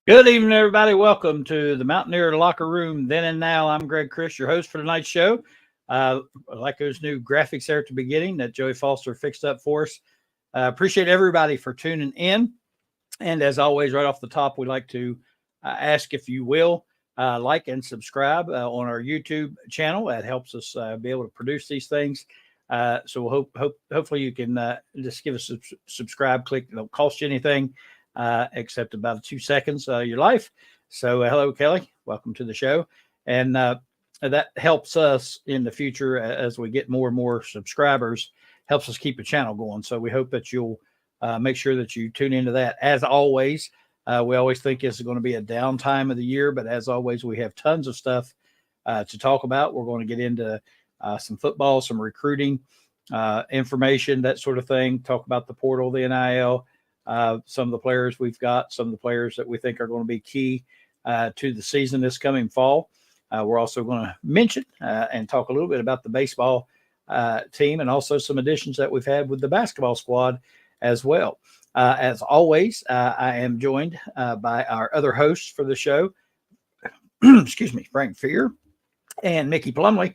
Good evening, everybody. Welcome to the Mountaineer Locker Room Then and Now. I'm Greg Crist, your host for tonight's show. I like those new graphics there at the beginning that Joey Foster fixed up for us. Appreciate everybody for tuning in. And as always, right off the top, we'd like to ask if you will like and subscribe on our YouTube channel. That helps us be able to produce these things. So hopefully you can just give us a subscribe click. It don't cost you anything except about 2 seconds of your life. So hello, Kelly. Welcome to the show. And that helps us in the future as we get more and more subscribers, helps us keep the channel going. So we hope that you'll make sure that you tune into that. As always, we always think it's going to be a downtime of the year, but as always, we have tons of stuff to talk about. We're going to get into some football, some recruiting information, that sort of thing, talk about the portal, the NIL, some of the players we've got, some of the players that we think are going to be key to the season this coming fall. We're also going to mention and talk a little bit about the baseball team and also some additions that we've had with the basketball squad as well. As always, I am joined by our other hosts for the show, excuse me, Frank Fear and Mickey Plumley,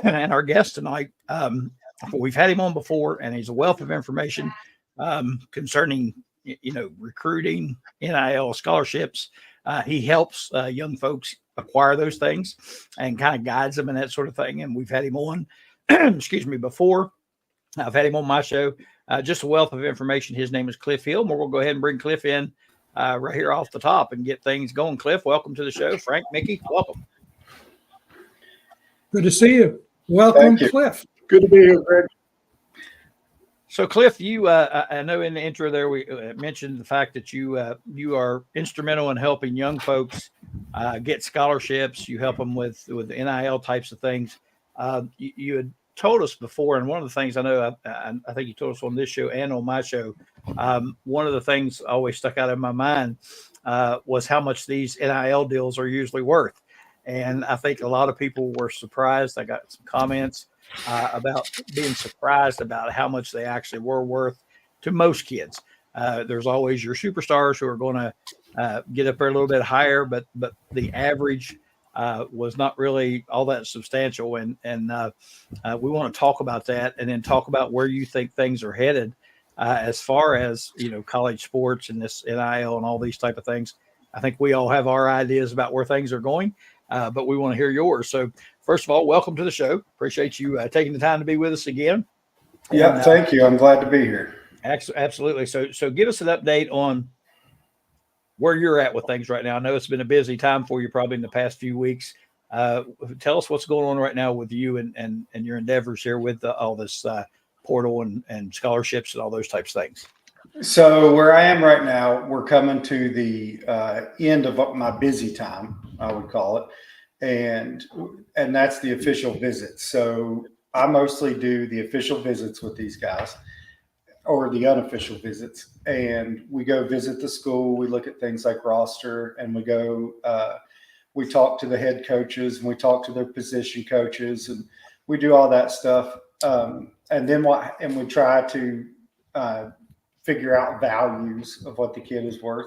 and our guest tonight. We've had him on before, and he's a wealth of information concerning, recruiting, NIL, scholarships. He helps young folks acquire those things and kind of guides them and that sort of thing. And we've had him on, excuse me, before. I've had him on my show. Just a wealth of information. His name is Cliff Hill. We'll go ahead and bring Cliff in right here off the top and get things going. Cliff, welcome to the show. Frank, Mickey, welcome. Good to see you. Welcome, Cliff. Good to be here, Greg. So, Cliff, you, I know in the intro there we mentioned the fact that you are instrumental in helping young folks get scholarships. You help them with NIL types of things. You had told us before, and one of the things I know, I think you told us on this show and on my show, one of the things always stuck out in my mind was how much these NIL deals are usually worth. And I think a lot of people were surprised. I got some comments about being surprised about how much they actually were worth to most kids. There's always your superstars who are going to get up there a little bit higher, but the average was not really all that substantial. And we want to talk about that and then talk about where you think things are headed as far as, college sports and this NIL and all these type of things. I think we all have our ideas about where things are going, but we want to hear yours. So first of all, welcome to the show. Appreciate you taking the time to be with us again. Yeah, thank you. I'm glad to be here. Absolutely. So give us an update on where you're at with things right now. I know it's been a busy time for you probably in the past few weeks. Tell us what's going on right now with you and your endeavors here with all this portal and scholarships and all those types of things. So where I am right now, we're coming to the end of my busy time, I would call it. And that's the official visits. So I mostly do the official visits with these guys or the unofficial visits. And we go visit the school. We look at things like roster, and we talk to the head coaches, and we talk to their position coaches, and we do all that stuff. And we try to figure out values of what the kid is worth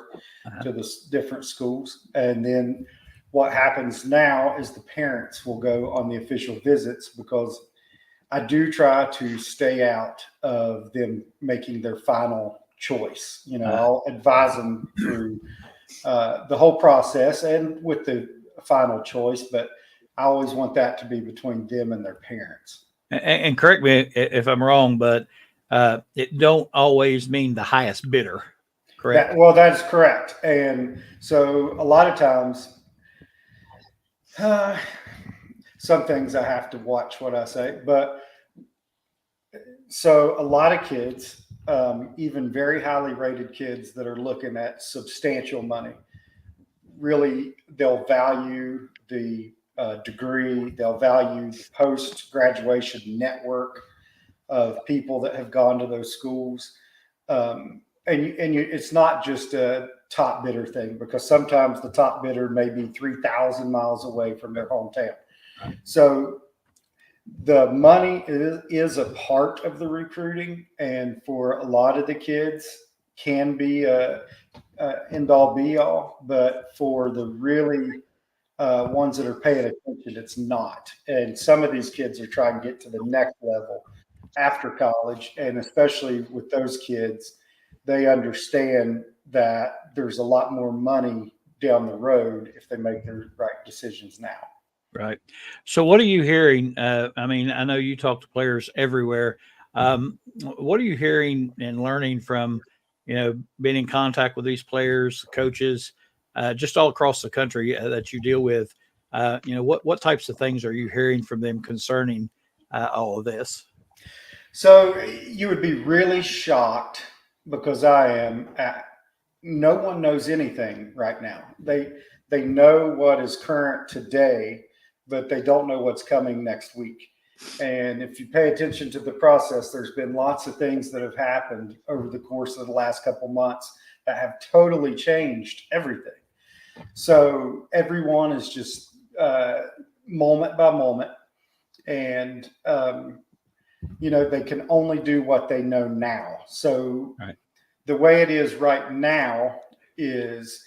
to the different schools. And then what happens now is the parents will go on the official visits, because I do try to stay out of them making their final choice. I'll advise them through the whole process and with the final choice, but I always want that to be between them and their parents. And correct me if I'm wrong, but it don't always mean the highest bidder, correct? That's correct. And so a lot of times, some things I have to watch what I say, but so a lot of kids, even very highly rated kids that are looking at substantial money, really, they'll value the degree, they'll value the post-graduation network of people that have gone to those schools. It's not just a top bidder thing, because sometimes the top bidder may be 3,000 miles away from their hometown. So the money is a part of the recruiting, and for a lot of the kids can be a end all be all, but for the really ones that are paying attention, it's not. And some of these kids are trying to get to the next level after college. And especially with those kids, they understand that there's a lot more money down the road if they make the right decisions now. Right. So what are you hearing? I mean, I know you talk to players everywhere. What are you hearing and learning from, being in contact with these players, coaches, just all across the country that you deal with? What types of things are you hearing from them concerning all of this? So you would be really shocked, because I am. No one knows anything right now. They know what is current today, but they don't know what's coming next week. And if you pay attention to the process, there's been lots of things that have happened over the course of the last couple months that have totally changed everything. So everyone is just moment by moment. And, they can only do what they know now. So right. The way it is right now is,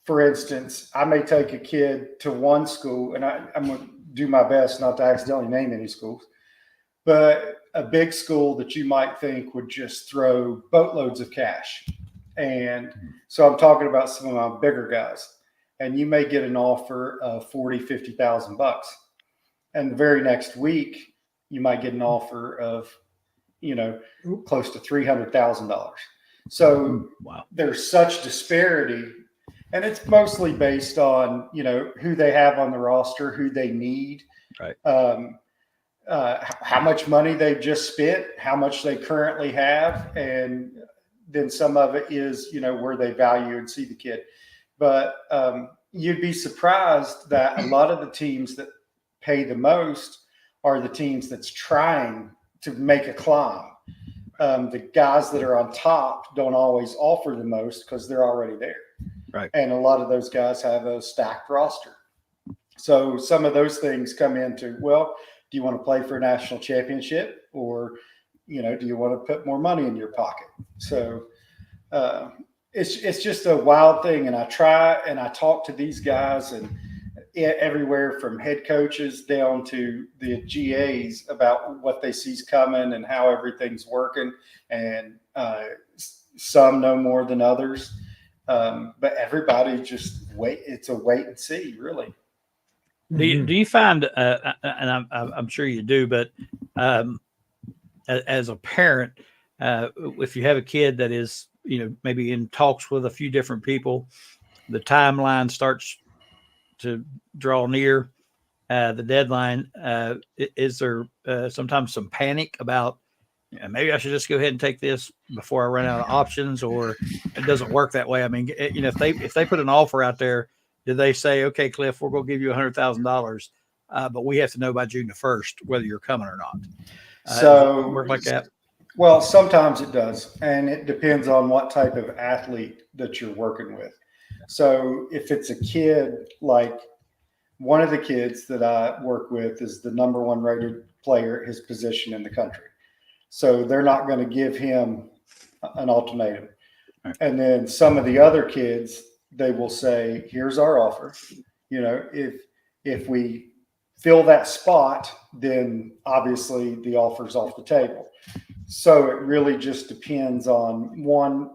for instance, I may take a kid to one school, and I'm going to do my best not to accidentally name any schools, but a big school that you might think would just throw boatloads of cash. And so I'm talking about some of my bigger guys, and you may get an offer of $40,000-$50,000. And the very next week, you might get an offer of, close to $300,000. So wow. There's such disparity, and it's mostly based on, who they have on the roster, who they need, right. How much money they've just spent, how much they currently have. And then some of it is, where they value and see the kid. But you'd be surprised that a lot of the teams that pay the most are the teams that's trying to make a climb. The guys that are on top don't always offer the most because they're already there. Right. And a lot of those guys have a stacked roster. So some of those things come into, well, do you want to play for a national championship, or, do you want to put more money in your pocket? So it's just a wild thing. And I try and I talk to these guys, and everywhere from head coaches down to the GAs about what they see is coming and how everything's working. And some know more than others. But everybody just wait. It's a wait and see, really. Do you find, and I'm sure you do, but as a parent, if you have a kid that is, maybe in talks with a few different people, the timeline starts to draw near the deadline, is there sometimes some panic about, maybe I should just go ahead and take this before I run out of options, or it doesn't work that way? I mean, if they put an offer out there, do they say, okay, Cliff, we're going to give you $100,000, but we have to know by June the 1st whether you're coming or not? So does it work like that? Well, sometimes it does, and it depends on what type of athlete that you're working with. So if it's a kid, like one of the kids that I work with is the number 1 rated player at his position in the country. So they're not going to give him an ultimatum. Right. And then some of the other kids, they will say, here's our offer. If we fill that spot, then obviously the offer's off the table. So it really just depends on, one,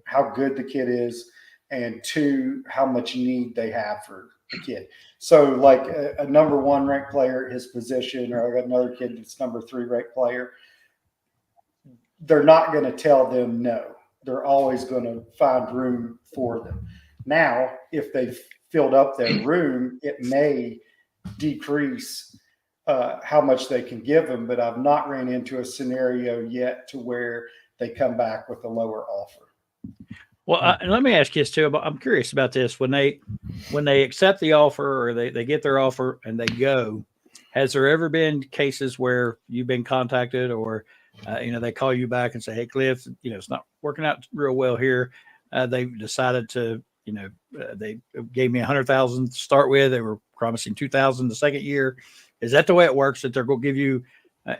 how good the kid is, and 2, how much need they have for the kid. So like a number 1 ranked player at his position, or I got another kid that's number 3 ranked player, they're not going to tell them no. They're always going to find room for them. Now, if they've filled up their room, it may decrease how much they can give them, but I've not ran into a scenario yet to where they come back with a lower offer. Well, and let me ask you this too. I'm curious about this. When they accept the offer, or they get their offer and they go, has there ever been cases where you've been contacted, or they call you back and say, hey, Cliff, it's not working out real well here. They've decided to, they gave me $100,000 to start with. They were promising $2,000 the second year. Is that the way it works, that they're going to give you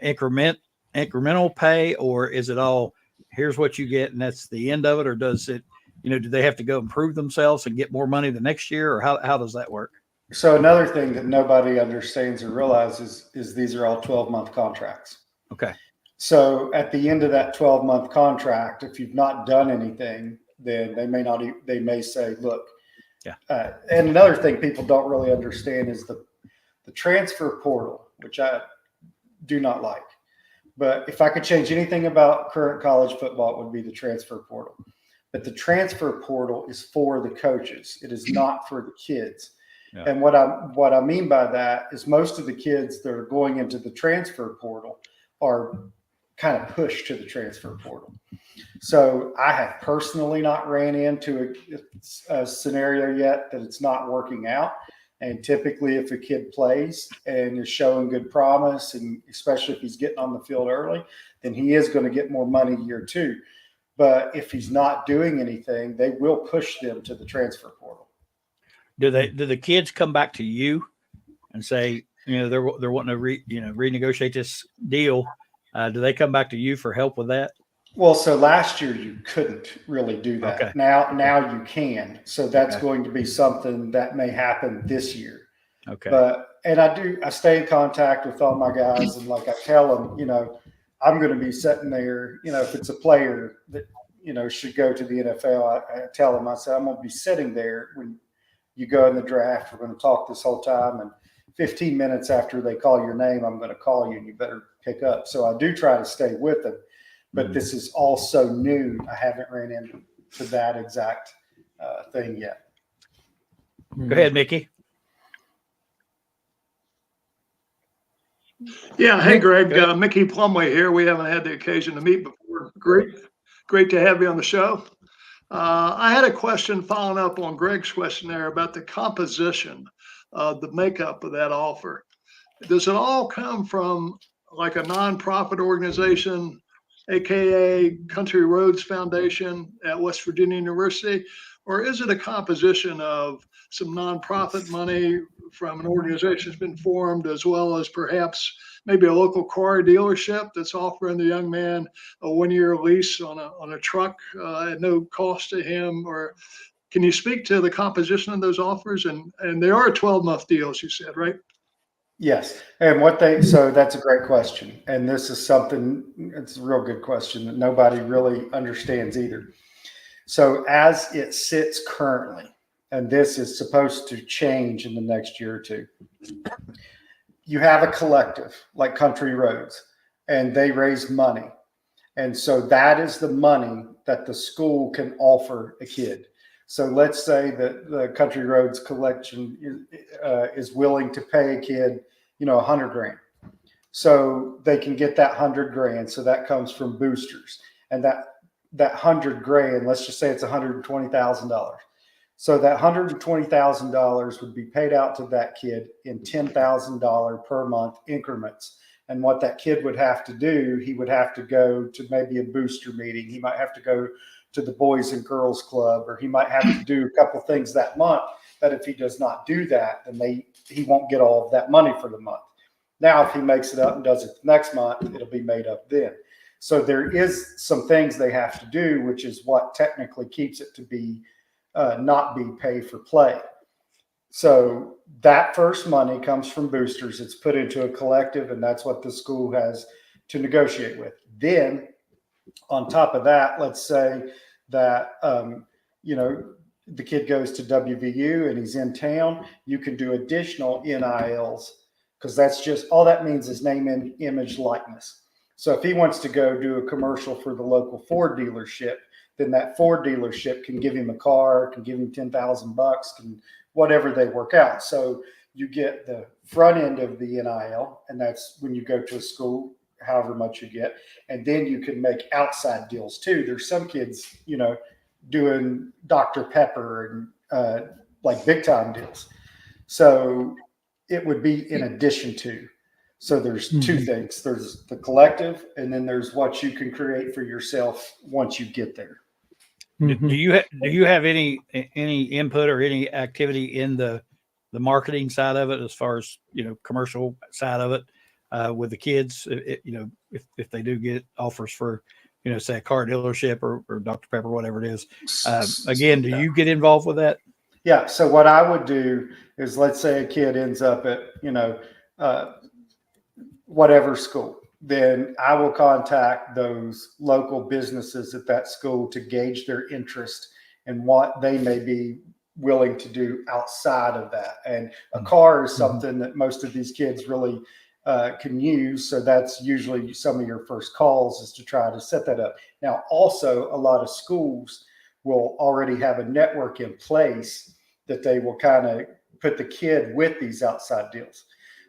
incremental pay, or is it all, here's what you get and that's the end of it? Or does it do they have to go improve themselves and get more money the next year, or how does that work? So another thing that nobody understands or realizes is these are all 12-month contracts. Okay. So at the end of that 12-month contract, if you've not done anything, then they may say, look, yeah. And another thing people don't really understand is the transfer portal, which I do not like. But if I could change anything about current college football, it would be the transfer portal. But the transfer portal is for the coaches. It is not for the kids. Yeah. And what I mean by that is most of the kids that are going into the transfer portal are kind of pushed to the transfer portal. So I have personally not ran into a scenario yet that it's not working out. And typically if a kid plays and is showing good promise, and especially if he's getting on the field early, then he is going to get more money year two. But if he's not doing anything, they will push them to the transfer portal. Do the kids come back to you and say, they're wanting to renegotiate this deal? Do they come back to you for help with that? Well, so last year you couldn't really do that. Okay. Now you can. So that's going to be something that may happen this year. Okay. And I stay in contact with all my guys, and like I tell them, I'm going to be sitting there, if it's a player that, should go to the NFL, I tell them, I say, I'm going to be sitting there when you go in the draft. We're going to talk this whole time, and 15 minutes after they call your name, I'm going to call you and you better pick up. So I do try to stay with them. But this is also new. I haven't ran into that exact thing yet. Go ahead, Mickey. Yeah. Hey, Greg. Mickey Plumley here. We haven't had the occasion to meet before. Great to have you on the show. I had a question following up on Greg's question there about the composition, the makeup of that offer. Does it all come from like a nonprofit organization, AKA Country Roads Foundation at West Virginia University, or is it a composition of some nonprofit money from an organization that's been formed, as well as perhaps maybe a local car dealership that's offering the young man a 1-year lease on a truck at no cost to him? Or can you speak to the composition of those offers? And they are 12-month deals, you said, right? Yes. And so that's a great question. And this is it's a real good question that nobody really understands either. So as it sits currently, and this is supposed to change in the next year or two, you have a collective like Country Roads, and they raise money. And so that is the money that the school can offer a kid. So let's say that the Country Roads collection is willing to pay a kid, $100,000. So they can get that $100,000. So that comes from boosters, and that $100,000, let's just say it's $120,000. So that $120,000 would be paid out to that kid in $10,000 per month increments. And what that kid would have to do, he would have to go to maybe a booster meeting. He might have to go to the Boys and Girls Club, or he might have to do a couple of things that month that if he does not do that, then he won't get all of that money for the month. Now, if he makes it up and does it next month, it'll be made up then. So there is some things they have to do, which is what technically keeps it to be not be pay for play. So that first money comes from boosters. It's put into a collective, and that's what the school has to negotiate with. Then on top of that, let's say that, the kid goes to WVU and he's in town, you can do additional NILs, because that's just, all that means is name, image, likeness. So if he wants to go do a commercial for the local Ford dealership, then that Ford dealership can give him a car, can give him $10,000, can whatever they work out. So you get the front end of the NIL, and that's when you go to a school, however much you get. And then you can make outside deals too. There's some kids, doing Dr. Pepper and like big time deals. So it would be in addition to. So there's two things. There's the collective, and then there's what you can create for yourself once you get there. Do you have any input or any activity in the marketing side of it, as far as commercial side of it, with the kids? If they do get offers for say a car dealership or Dr. Pepper, whatever it is. Again, do you get involved with that? Yeah. So what I would do is, let's say a kid ends up at, whatever school, then I will contact those local businesses at that school to gauge their interest and what they may be willing to do outside of that. And a car is something that most of these kids really can use. So that's usually some of your first calls, is to try to set that up. Now, also, a lot of schools will already have a network in place that they will kind of put the kid with these outside deals.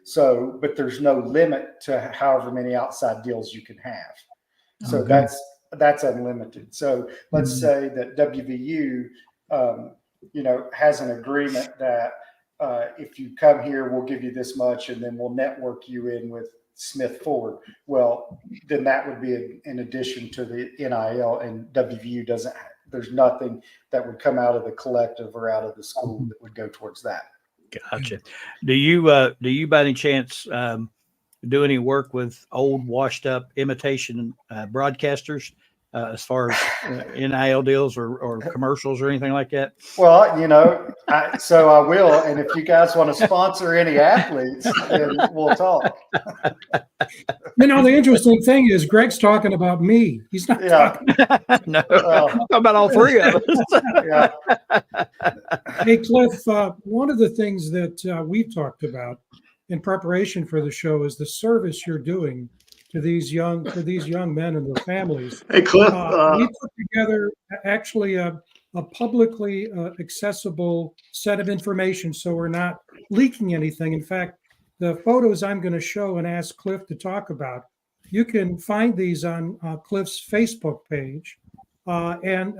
So, but there's no limit to however many outside deals you can have. So that's unlimited. So let's say that WVU, has an agreement that if you come here, we'll give you this much, and then we'll network you in with Smith Ford. Well, then that would be in addition to the NIL, and WVU doesn't. There's nothing that would come out of the collective or out of the school that would go towards that. Gotcha. Do you by any chance do any work with old washed up imitation broadcasters as far as NIL deals or commercials or anything like that? Well, so I will. And if you guys want to sponsor any athletes, then we'll talk. The interesting thing is Greg's talking about me. He's not talking. No, talking about all three of us. Yeah. Hey, Cliff, one of the things that we've talked about in preparation for the show is the service you're doing to these young men and their families. Hey, Cliff. We put together actually a publicly accessible set of information, so we're not leaking anything. In fact, the photos I'm going to show and ask Cliff to talk about, you can find these on Cliff's Facebook page, and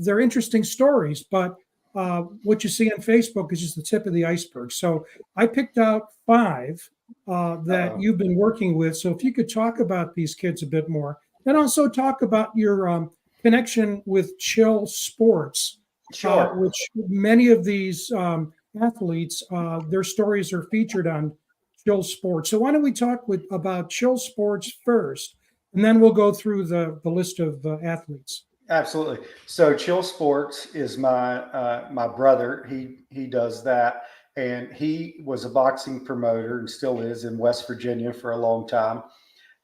they're interesting stories, but what you see on Facebook is just the tip of the iceberg. So I picked out 5 that you've been working with. So if you could talk about these kids a bit more, and also talk about your connection with Chill Sports, Sure. which many of these athletes, their stories are featured on Chill Sports. So why don't we talk about Chill Sports first, and then we'll go through the list of athletes. Absolutely. So Chill Sports is my brother. He does that, and he was a boxing promoter and still is in West Virginia for a long time.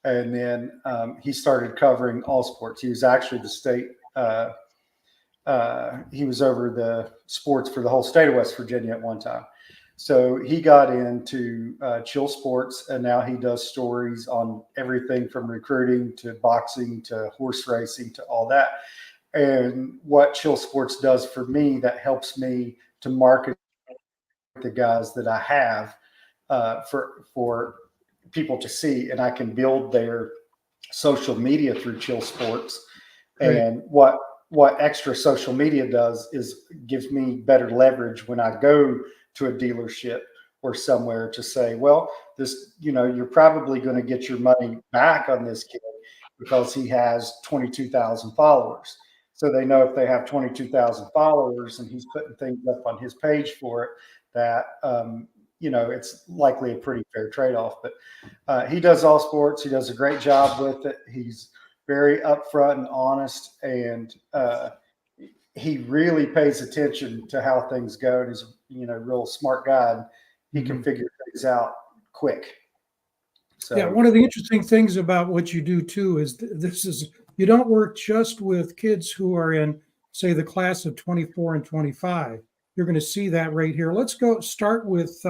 And then he started covering all sports. He was actually the state. He was over the sports for the whole state of West Virginia at one time. So he got into Chill Sports, and now he does stories on everything from recruiting to boxing to horse racing to all that. And what Chill Sports does for me, that helps me to market the guys that I have for people to see, and I can build their social media through Chill Sports. Right. And what extra social media does is gives me better leverage when I go to a dealership or somewhere to say, well, this, you're probably going to get your money back on this kid because he has 22,000 followers. So they know if they have 22,000 followers and he's putting things up on his page for it, that, it's likely a pretty fair trade-off. But he does all sports. He does a great job with it. He's very upfront and honest, and he really pays attention to how things go, and he's a real smart guy, and he can figure things out quick. So yeah, one of the interesting things about what you do too is you don't work just with kids who are in, say, the class of 24 and 25. You're going to see that right here. Let's go start with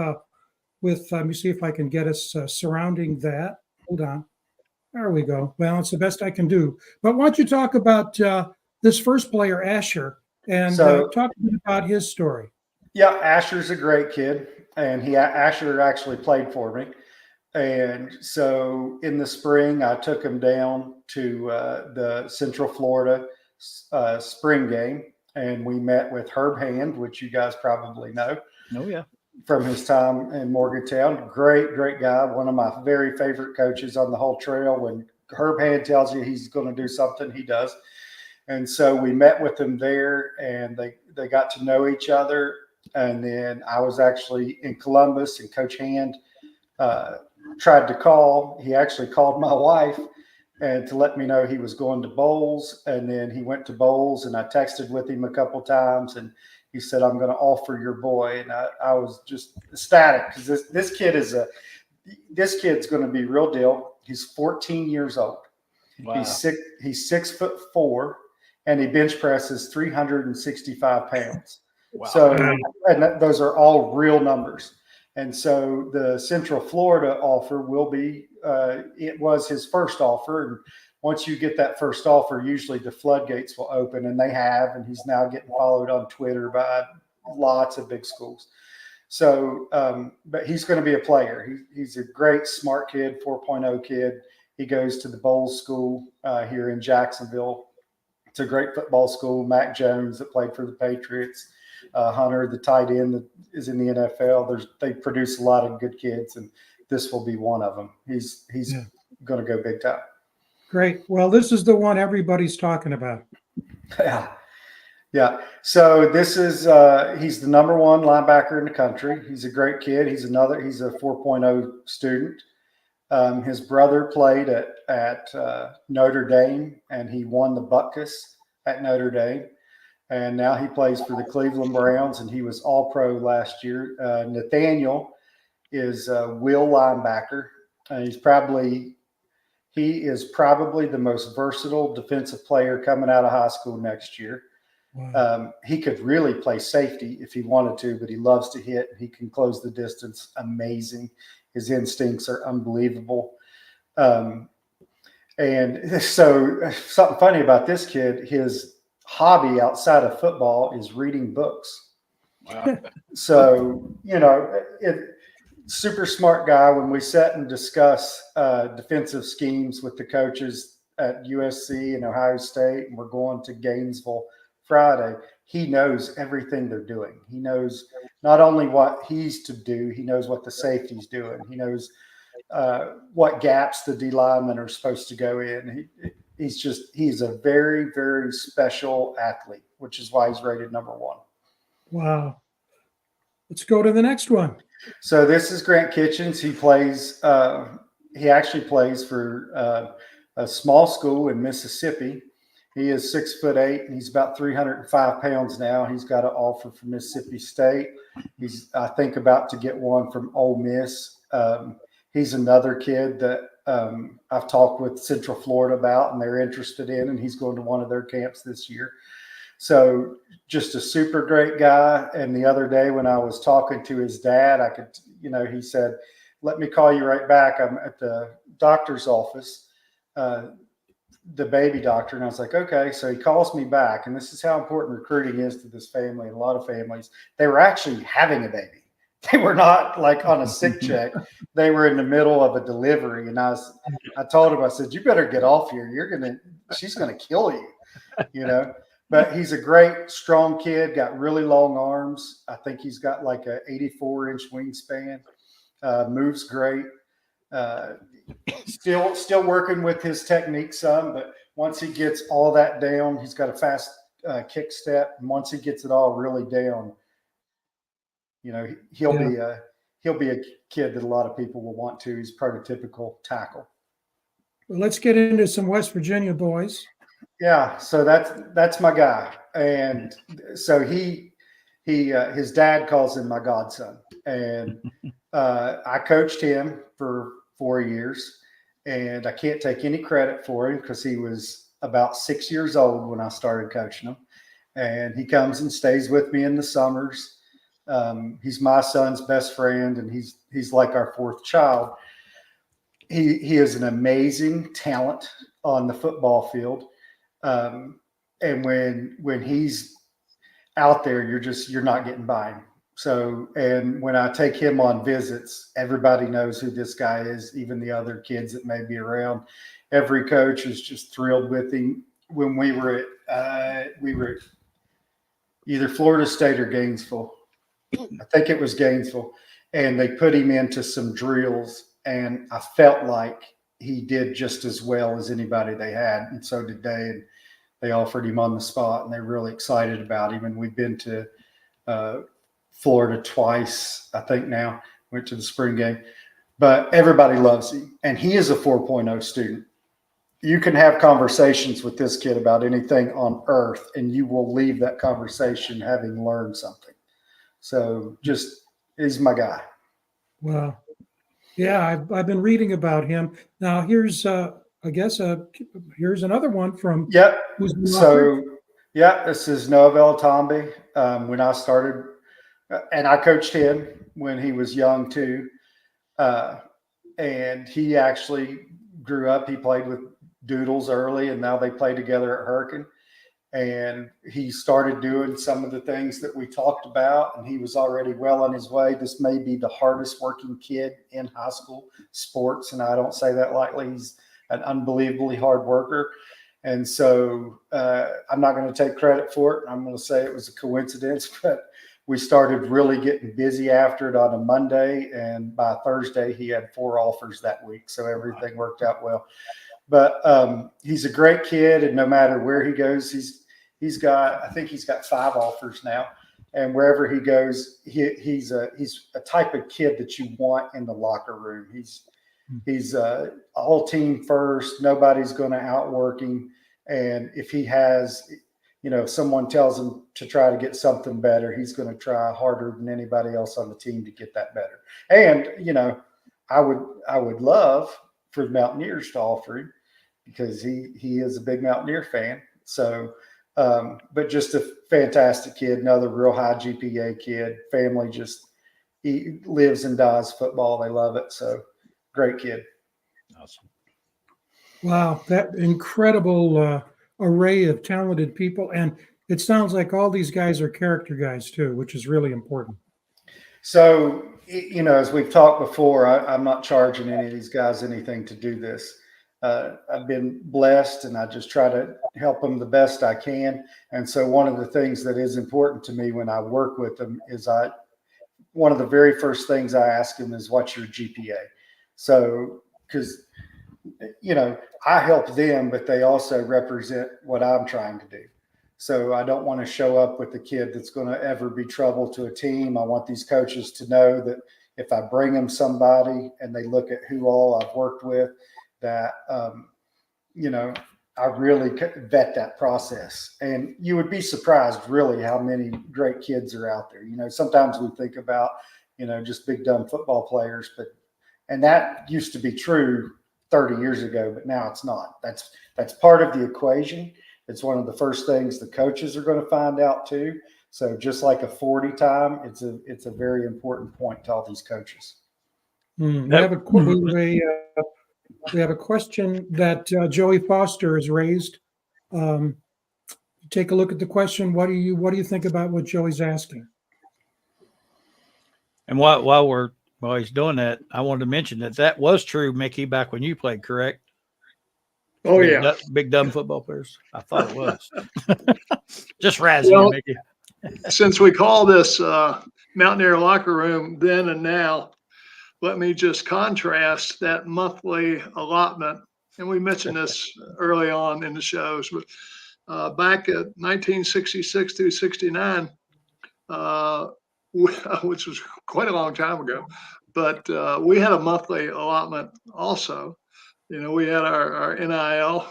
let me see if I can get us surrounding that. Hold on. There we go. Well, it's the best I can do. But why don't you talk about this first player, Asher, and talk a bit about his story. Yeah, Asher's a great kid, and Asher actually played for me. And so in the spring, I took him down to the Central Florida spring game, and we met with Herb Hand, which you guys probably know. Oh, yeah. From his time in Morgantown. Great guy. One of my very favorite coaches on the whole trail. When Herb Hand tells you he's going to do something, he does. And so we met with him there, and they got to know each other. And then I was actually in Columbus, and Coach Hand tried to call. He actually called my wife and to let me know he was going to bowls. And then he went to bowls, and I texted with him a couple times, and he said, "I'm going to offer your boy." And I was just ecstatic because this kid's going to be real deal. He's 14 years old. Wow. He's 6'4", and he bench presses 365 pounds. Wow. So, and those are all real numbers. And so the Central Florida offer will be, it was his first offer. And once you get that first offer, usually the floodgates will open, and they have, and he's now getting followed on Twitter by lots of big schools. So, but he's going to be a player. He's a great, smart kid, 4.0 kid. He goes to the Bowles School here in Jacksonville. It's a great football school. Mac Jones, that played for the Patriots, Hunter, the tight end that is in the NFL. They produce a lot of good kids, and this will be one of them. He's going to go big time. Great. Well, this is the one everybody's talking about. Yeah. So this is he's the number one linebacker in the country. He's a great kid. He's a 4.0 student. His brother played at Notre Dame, and he won the Butkus at Notre Dame. And now he plays for the Cleveland Browns, and he was All-Pro last year. Nathaniel is a will linebacker. He is probably the most versatile defensive player coming out of high school next year. Wow. He could really play safety if he wanted to, but he loves to hit. He can close the distance. Amazing. His instincts are unbelievable. And so something funny about this kid, his hobby outside of football is reading books. Wow. So, super smart guy. When we sit and discuss defensive schemes with the coaches at USC and Ohio State, and we're going to Gainesville Friday, he knows everything they're doing. He knows not only what he's to do, he knows what the safety's doing. He knows what gaps the D linemen are supposed to go in. He's a very, very special athlete, which is why he's rated number one. Wow. Let's go to the next one. So this is Grant Kitchens. He actually plays for a small school in Mississippi. He is 6'8", and he's about 305 pounds now. He's got an offer from Mississippi State. He's, I think, about to get one from Ole Miss. He's another kid that I've talked with Central Florida about, and they're interested in, and he's going to one of their camps this year. So just a super great guy. And the other day when I was talking to his dad, he said, "Let me call you right back. I'm at the doctor's office, the baby doctor." And I was like, okay. So he calls me back, and this is how important recruiting is to this family and a lot of families. They were actually having a baby. They were not like on a sick check. They were in the middle of a delivery. And I told him, I said, "You better get off here. She's going to kill you, But he's a great, strong kid, got really long arms. I think he's got like a 84-inch wingspan, moves great. Still working with his technique some, but once he gets all that down, he's got a fast kick step. And once he gets it all really down, he'll be a kid that a lot of people will want to. He's prototypical tackle. Well, let's get into some West Virginia boys. Yeah, so that's my guy, and so his dad calls him my godson, and I coached him for 4 years, and I can't take any credit for him because he was about 6 years old when I started coaching him, and he comes and stays with me in the summers. He's my son's best friend, and he's like our fourth child. He is an amazing talent on the football field. And when he's out there, you're not getting by him. So, and when I take him on visits, everybody knows who this guy is, even the other kids that may be around. Every coach is just thrilled with him. When we were at either Florida State or Gainesville, I think it was Gainesville, and they put him into some drills, and I felt like he did just as well as anybody they had, and so did they. And they offered him on the spot, and they're really excited about him. And we've been to Florida twice, I think now. Went to the spring game. But everybody loves him, and he is a 4.0 student. you can have conversations with this kid about anything on earth, and you will leave that conversation having learned something. So he's my guy. Wow. Yeah, I've been reading about him. Now here's here's another one from Yep. who's been offered. So yeah, this is Noah Velatambi. When I started, and I coached him when he was young too. And he actually grew up. He played with Doodles early, and now they play together at Hurricane. And he started doing some of the things that we talked about, and he was already well on his way. This may be the hardest working kid in high school sports, and I don't say that lightly. He's an unbelievably hard worker. And so I'm not going to take credit for it. I'm going to say it was a coincidence, but we started really getting busy after it on a Monday, and by Thursday he had 4 offers that week. So everything worked out well. But he's a great kid, and no matter where he goes, I think he's got 5 offers now. And wherever he goes, he's a type of kid that you want in the locker room. He's all team first. Nobody's going to outwork him. And if he has, someone tells him to try to get something better, he's going to try harder than anybody else on the team to get that better. And, I would love for the Mountaineers to offer him, because he is a big Mountaineer fan. So, but just a fantastic kid, another real high GPA kid. Family he lives and dies football. They love it. So great kid. Awesome. Wow, that incredible array of talented people. And it sounds like all these guys are character guys too, which is really important. So, as we've talked before, I'm not charging any of these guys anything to do this. I've been blessed, and I just try to help them the best I can. And so one of the things that is important to me when I work with them is one of the very first things I ask them is, what's your GPA? So, because, I help them, but they also represent what I'm trying to do. So I don't want to show up with a kid that's going to ever be trouble to a team. I want these coaches to know that if I bring them somebody and they look at who all I've worked with, that, I really vet that process. And you would be surprised really how many great kids are out there. Sometimes we think about, just big dumb football players, and that used to be true 30 years ago, but now it's not. That's part of the equation. It's one of the first things the coaches are going to find out too. So just like a 40 time, it's a very important point to all these coaches. We have a question that Joey Foster has raised. Take a look at the question. What do you think about what Joey's asking? And while he's doing that, I wanted to mention that was true, Mickey, back when you played, correct? Oh, yeah. Big dumb football players. I thought it was. Just razzing you, Mickey. Since we call this Mountaineer Locker Room then and now, let me just contrast that monthly allotment. And we mentioned this early on in the shows, but back at 1966 through 69, which was quite a long time ago, but we had a monthly allotment also. We had our NIL,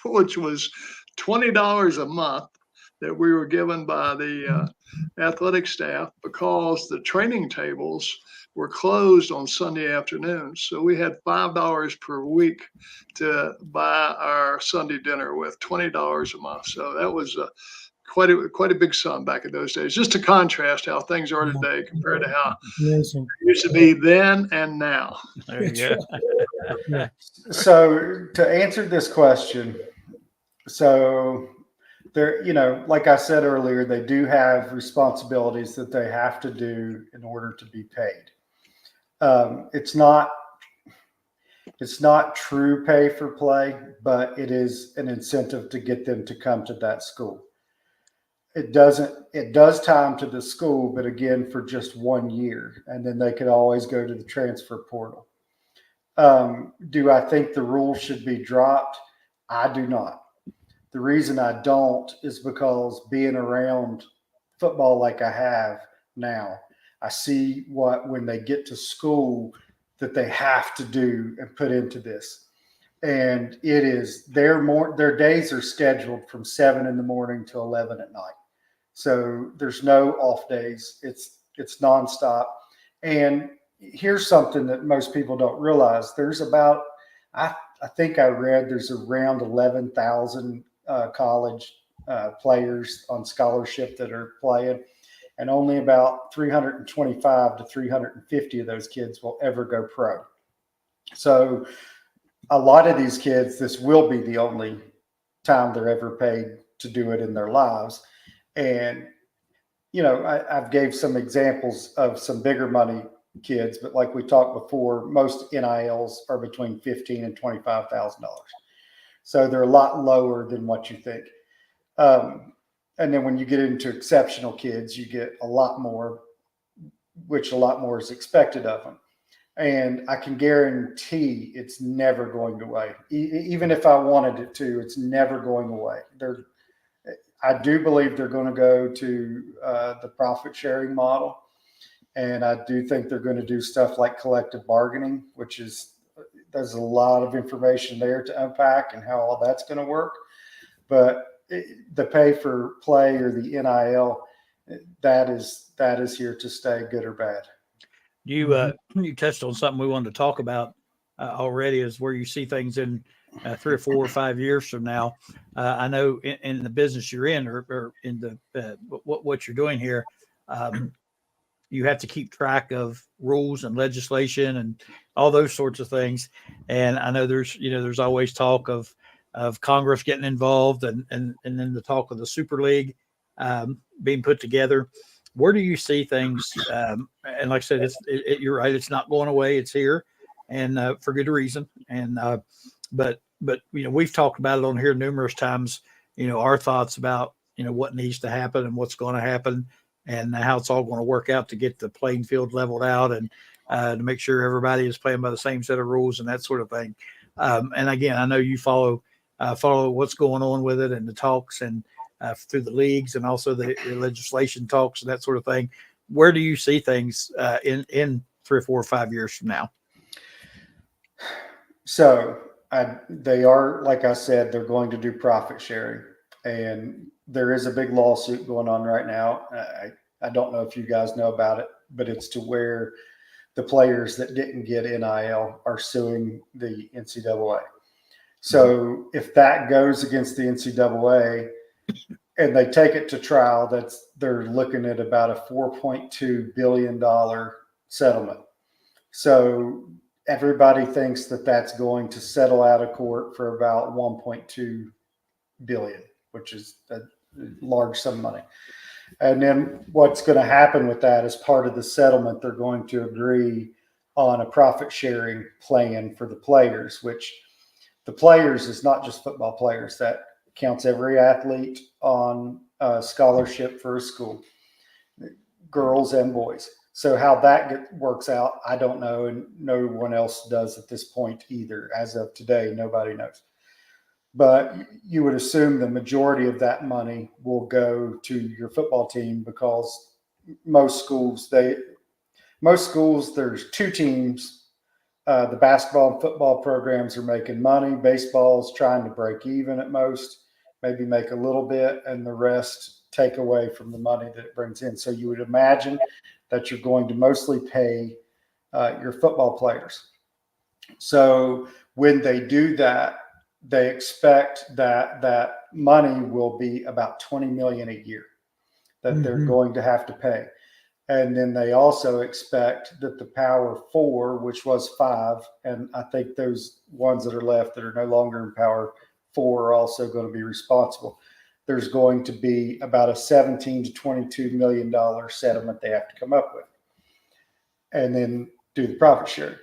which was $20 a month that we were given by the athletic staff because the training tables were closed on Sunday afternoons. So we had $5 per week to buy our Sunday dinner with, $20 a month. So that was quite a big sum back in those days, just to contrast how things are today compared to how it used to be then and now. There you go. So to answer this question, so there, like I said earlier, they do have responsibilities that they have to do in order to be paid. It's not true pay for play, but it is an incentive to get them to come to that school. It does tie them to the school, but again, for just 1 year, and then they could always go to the transfer portal. Do I think the rule should be dropped? I do not. The reason I don't is because being around football like I have now, I see when they get to school that they have to do and put into this. and their days are scheduled from 7 in the morning to 11 at night. So there's no off days. It's nonstop. And here's something that most people don't realize. There's about, I think I read there's around 11,000 college players on scholarship that are playing, and only about 325 to 350 of those kids will ever go pro. So a lot of these kids, this will be the only time they're ever paid to do it in their lives. And, I've gave some examples of some bigger money kids, but like we talked before, most NILs are between $15,000 and $25,000. So they're a lot lower than what you think. And then when you get into exceptional kids, you get a lot more, which a lot more is expected of them. And I can guarantee it's never going away. Even if I wanted it to, it's never going away. I do believe they're going to go to the profit sharing model. And I do think they're going to do stuff like collective bargaining, there's a lot of information there to unpack and how all that's going to work. But the pay for play, or the NIL, that is here to stay, good or bad. You touched on something we wanted to talk about already, is where you see things in 3 or 4 or 5 years from now. I know in the business you're in, or in the what you're doing here, you have to keep track of rules and legislation and all those sorts of things. And I know there's always talk of Congress getting involved, and then the talk of the Super League being put together. Where do you see things? And like I said, you're right. It's not going away. It's here, and for good reason. And but we've talked about it on here numerous times. Our thoughts about what needs to happen and what's going to happen, and how it's all going to work out to get the playing field leveled out, and to make sure everybody is playing by the same set of rules and that sort of thing. And again, I know you follow what's going on with it, and the talks, and through the leagues, and also the legislation talks and that sort of thing. Where do you see things in 3 or 4 or 5 years from now? So they are, like I said, they're going to do profit sharing, and there is a big lawsuit going on right now. I don't know if you guys know about it, but it's to where the players that didn't get NIL are suing the NCAA. So if that goes against the NCAA and they take it to trial, they're looking at about a $4.2 billion settlement. So everybody thinks that that's going to settle out of court for about $1.2 billion, which is a large sum of money. And then what's going to happen with that, as part of the settlement, they're going to agree on a profit sharing plan for the players, which the players is not just football players. That counts every athlete on a scholarship for a school, girls and boys. So how that works out, I don't know, and no one else does at this point either. As of today, nobody knows. But you would assume the majority of that money will go to your football team, because most schools, there's 2 teams. The basketball and football programs are making money. Baseball's trying to break even at most, maybe make a little bit, and the rest take away from the money that it brings in. So you would imagine that you're going to mostly pay your football players. So when they do that, they expect that money will be about $20 million a year that they're going to have to pay. And then they also expect that the Power 4, which was 5, and I think those ones that are left that are no longer in Power 4 are also going to be responsible. There's going to be about a $17 to $22 million settlement they have to come up with, and then do the profit share.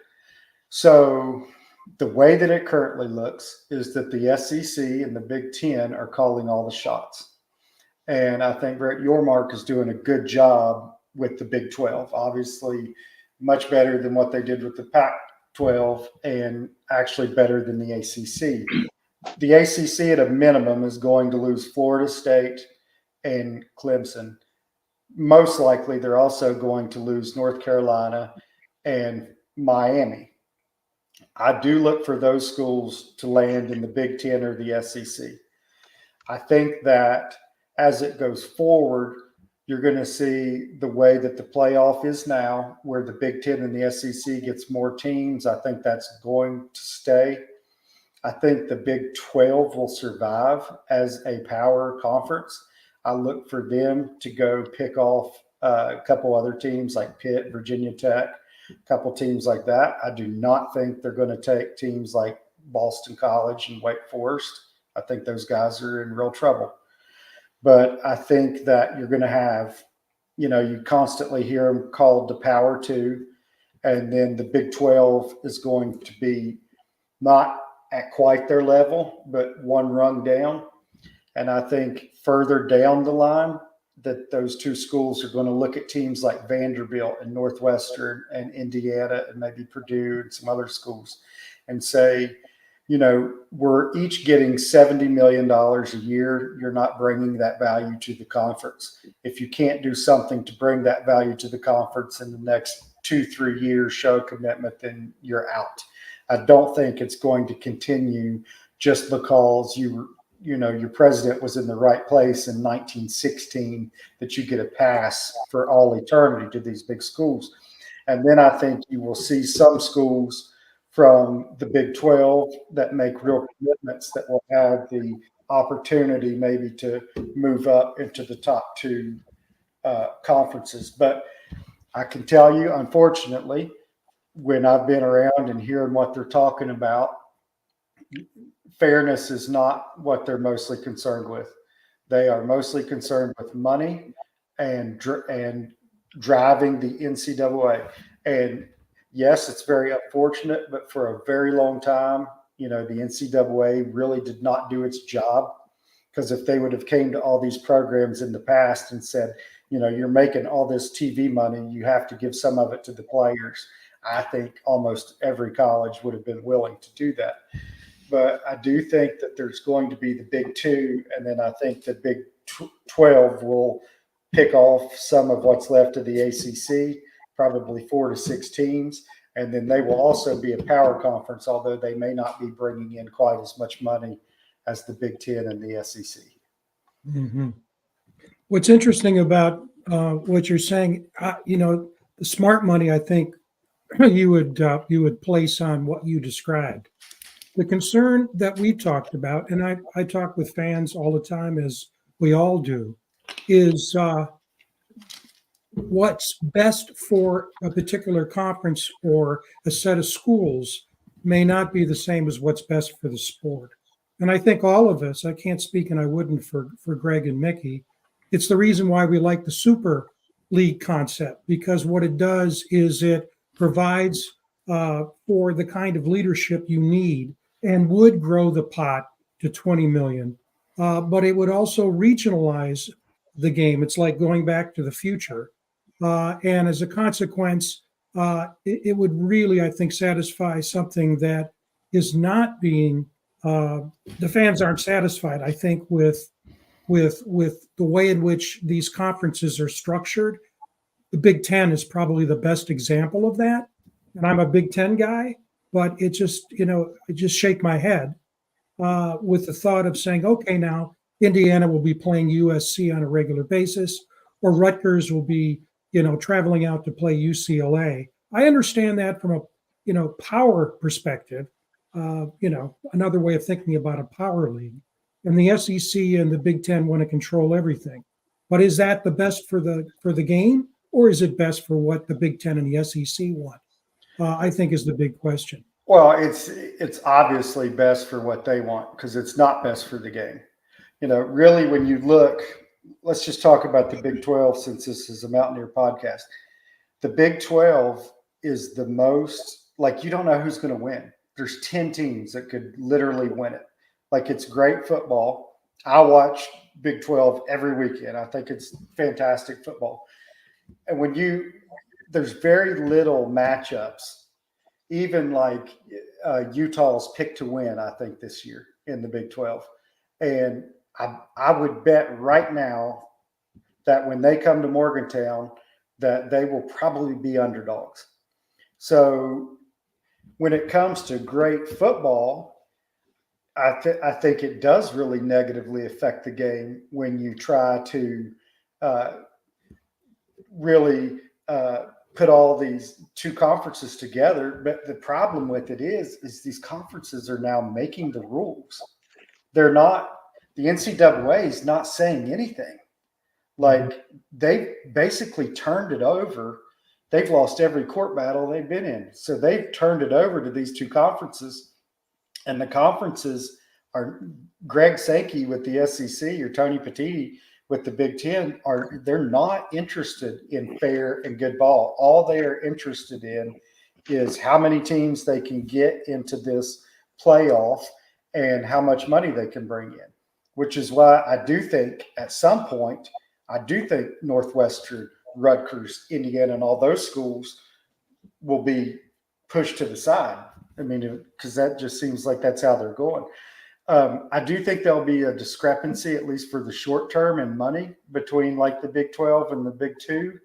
So the way that it currently looks is that the SEC and the Big Ten are calling all the shots. And I think Brett Yormark is doing a good job with the Big 12, obviously much better than what they did with the Pac-12, and actually better than the ACC. The ACC at a minimum is going to lose Florida State and Clemson. Most likely they're also going to lose North Carolina and Miami. I do look for those schools to land in the Big Ten or the SEC. I think that as it goes forward, you're going to see the way that the playoff is now, where the Big Ten and the SEC gets more teams. I think that's going to stay. I think the Big 12 will survive as a power conference. I look for them to go pick off a couple other teams like Pitt, Virginia Tech, a couple teams like that. I do not think they're going to take teams like Boston College and Wake Forest. I think those guys are in real trouble. But I think that you're going to have, you constantly hear them called the Power Two, and then the Big 12 is going to be not at quite their level, but one rung down. And I think further down the line that those two schools are going to look at teams like Vanderbilt and Northwestern and Indiana and maybe Purdue and some other schools and say, we're each getting $70 million a year. You're not bringing that value to the conference. If you can't do something to bring that value to the conference in the next 2-3 years, show commitment, then you're out. I don't think it's going to continue just because your president was in the right place in 1916 that you get a pass for all eternity to these big schools. And then I think you will see some schools from the Big 12 that make real commitments that will have the opportunity maybe to move up into the top two conferences. But I can tell you, unfortunately, when I've been around and hearing what they're talking about, fairness is not what they're mostly concerned with. They are mostly concerned with money and driving the NCAA. And yes, it's very unfortunate, but for a very long time, the NCAA really did not do its job, because if they would have came to all these programs in the past and said, you're making all this TV money, you have to give some of it to the players, I think almost every college would have been willing to do that. But I do think that there's going to be the Big Two, and then I think the Big 12 will pick off some of what's left of the ACC, probably 4 to 6 teams, and then they will also be a power conference, although they may not be bringing in quite as much money as the Big Ten and the SEC. Mm-hmm. What's interesting about what you're saying, the smart money, I think you would place on what you described. The concern that we talked about, and I talk with fans all the time, as we all do, is what's best for a particular conference or a set of schools may not be the same as what's best for the sport. And I think all of us, I can't speak and I wouldn't for Greg and Mickey, it's the reason why we like the Super League concept, because what it does is it provides for the kind of leadership you need and would grow the pot to 20 million. But it would also regionalize the game. It's like going back to the future. And as a consequence, it would really, I think, satisfy something that is not being, the fans aren't satisfied, I think, with the way in which these conferences are structured. The Big Ten is probably the best example of that. And I'm a Big Ten guy, but it just, I just shake my head with the thought of saying, okay, now Indiana will be playing USC on a regular basis, or Rutgers will be, traveling out to play UCLA. I understand that from a, power perspective, another way of thinking about a power league. And the SEC and the Big Ten want to control everything. But is that the best for the game, or is it best for what the Big Ten and the SEC want? I think is the big question. Well, it's obviously best for what they want, because it's not best for the game. Really, when you look, let's just talk about the Big 12, since this is a Mountaineer podcast. The Big 12 is the most, you don't know who's going to win. There's 10 teams that could literally win it. It's great football. I watch Big 12 every weekend. I think it's fantastic football. And there's very little matchups, even Utah's pick to win, I think, this year in the Big 12. And I would bet right now that when they come to Morgantown, that they will probably be underdogs. So when it comes to great football, I think it does really negatively affect the game when you try to really put all these two conferences together. But the problem with it is these conferences are now making the rules. They're not, the NCAA is not saying anything. Like, they basically turned it over. They've lost every court battle they've been in. So they've turned it over to these two conferences. And the conferences are Greg Sankey with the SEC or Tony Petitti with the Big Ten they're not interested in fair and good ball. All they are interested in is how many teams they can get into this playoff and how much money they can bring in, which is why I do think at some point, I do think Northwestern, Rutgers, Indiana, and all those schools will be pushed to the side. I mean, because that just seems like that's how they're going. I do think there'll be a discrepancy, at least for the short term, in money between like the Big 12 and the Big 2,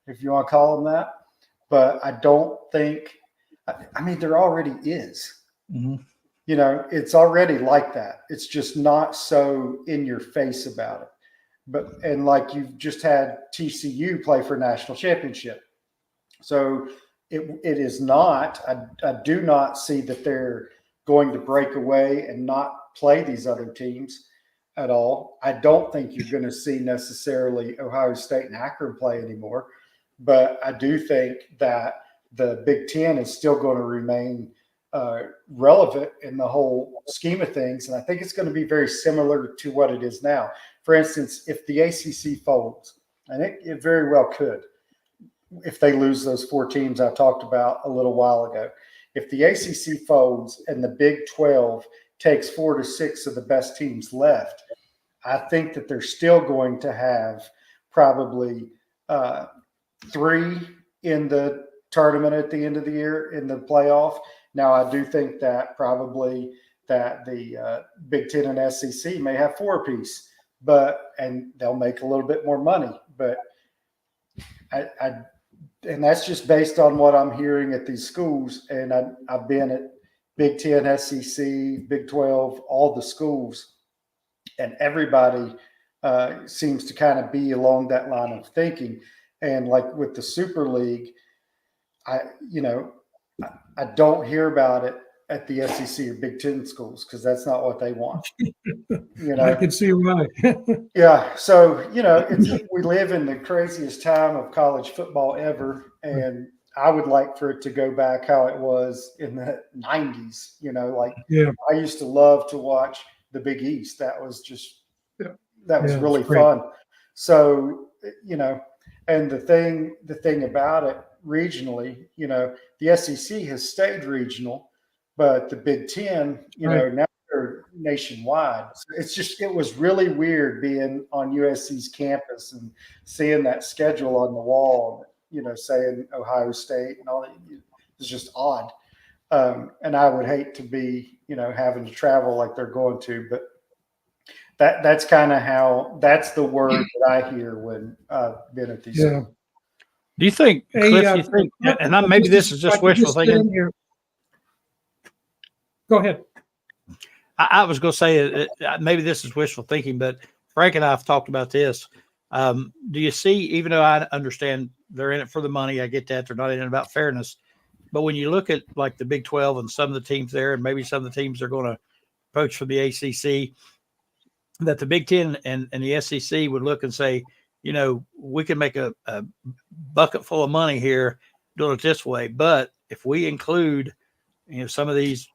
if you want to call them that. But I don't think, I mean, there already is. Mm-hmm. You know, it's already like that. It's just not so in your face about it. And like you've just had TCU play for national championship. So it is not, I do not see that they're going to break away and not play these other teams at all. I don't think you're going to see necessarily Ohio State and Akron play anymore, but I do think that the Big Ten is still going to remain relevant in the whole scheme of things. And I think it's going to be very similar to what it is now. For instance, if the ACC folds, and it very well could, if they lose those 4 teams I talked about a little while ago, if the ACC folds and the Big 12 takes 4 to 6 of the best teams left, I think that they're still going to have probably 3 in the tournament at the end of the year in the playoff. Now, I do think that probably that the Big Ten and SEC may have 4 apiece, and they'll make a little bit more money. But and that's just based on what I'm hearing at these schools. And I've been at Big Ten, SEC, Big 12, all the schools, and everybody seems to kind of be along that line of thinking. And like with the Super League, I don't hear about it at the SEC or Big Ten schools because that's not what they want. I can see why. Yeah. So, we live in the craziest time of college football ever. And I would like for it to go back how it was in the 90s. I used to love to watch the Big East. That was just, that was really fun. So, and the thing about it regionally, the SEC has stayed regional, but the Big Ten, now they're nationwide. So it was really weird being on USC's campus and seeing that schedule on the wall, saying Ohio State and all that. It's just odd. And I would hate to be, having to travel like they're going to, but that's kind of that's the word that I hear when I've been at these. Yeah. Do you think, Cliff, and maybe this is just wishful thinking. Go ahead. I was going to say maybe this is wishful thinking, but Frank and I have talked about this. Do you see, even though I understand they're in it for the money, I get that they're not in it about fairness, but when you look at like the Big 12 and some of the teams there, and maybe some of the teams are going to poach for the ACC, that the Big Ten and the SEC would look and say, we can make a bucket full of money here doing it this way. But if we include, some of these,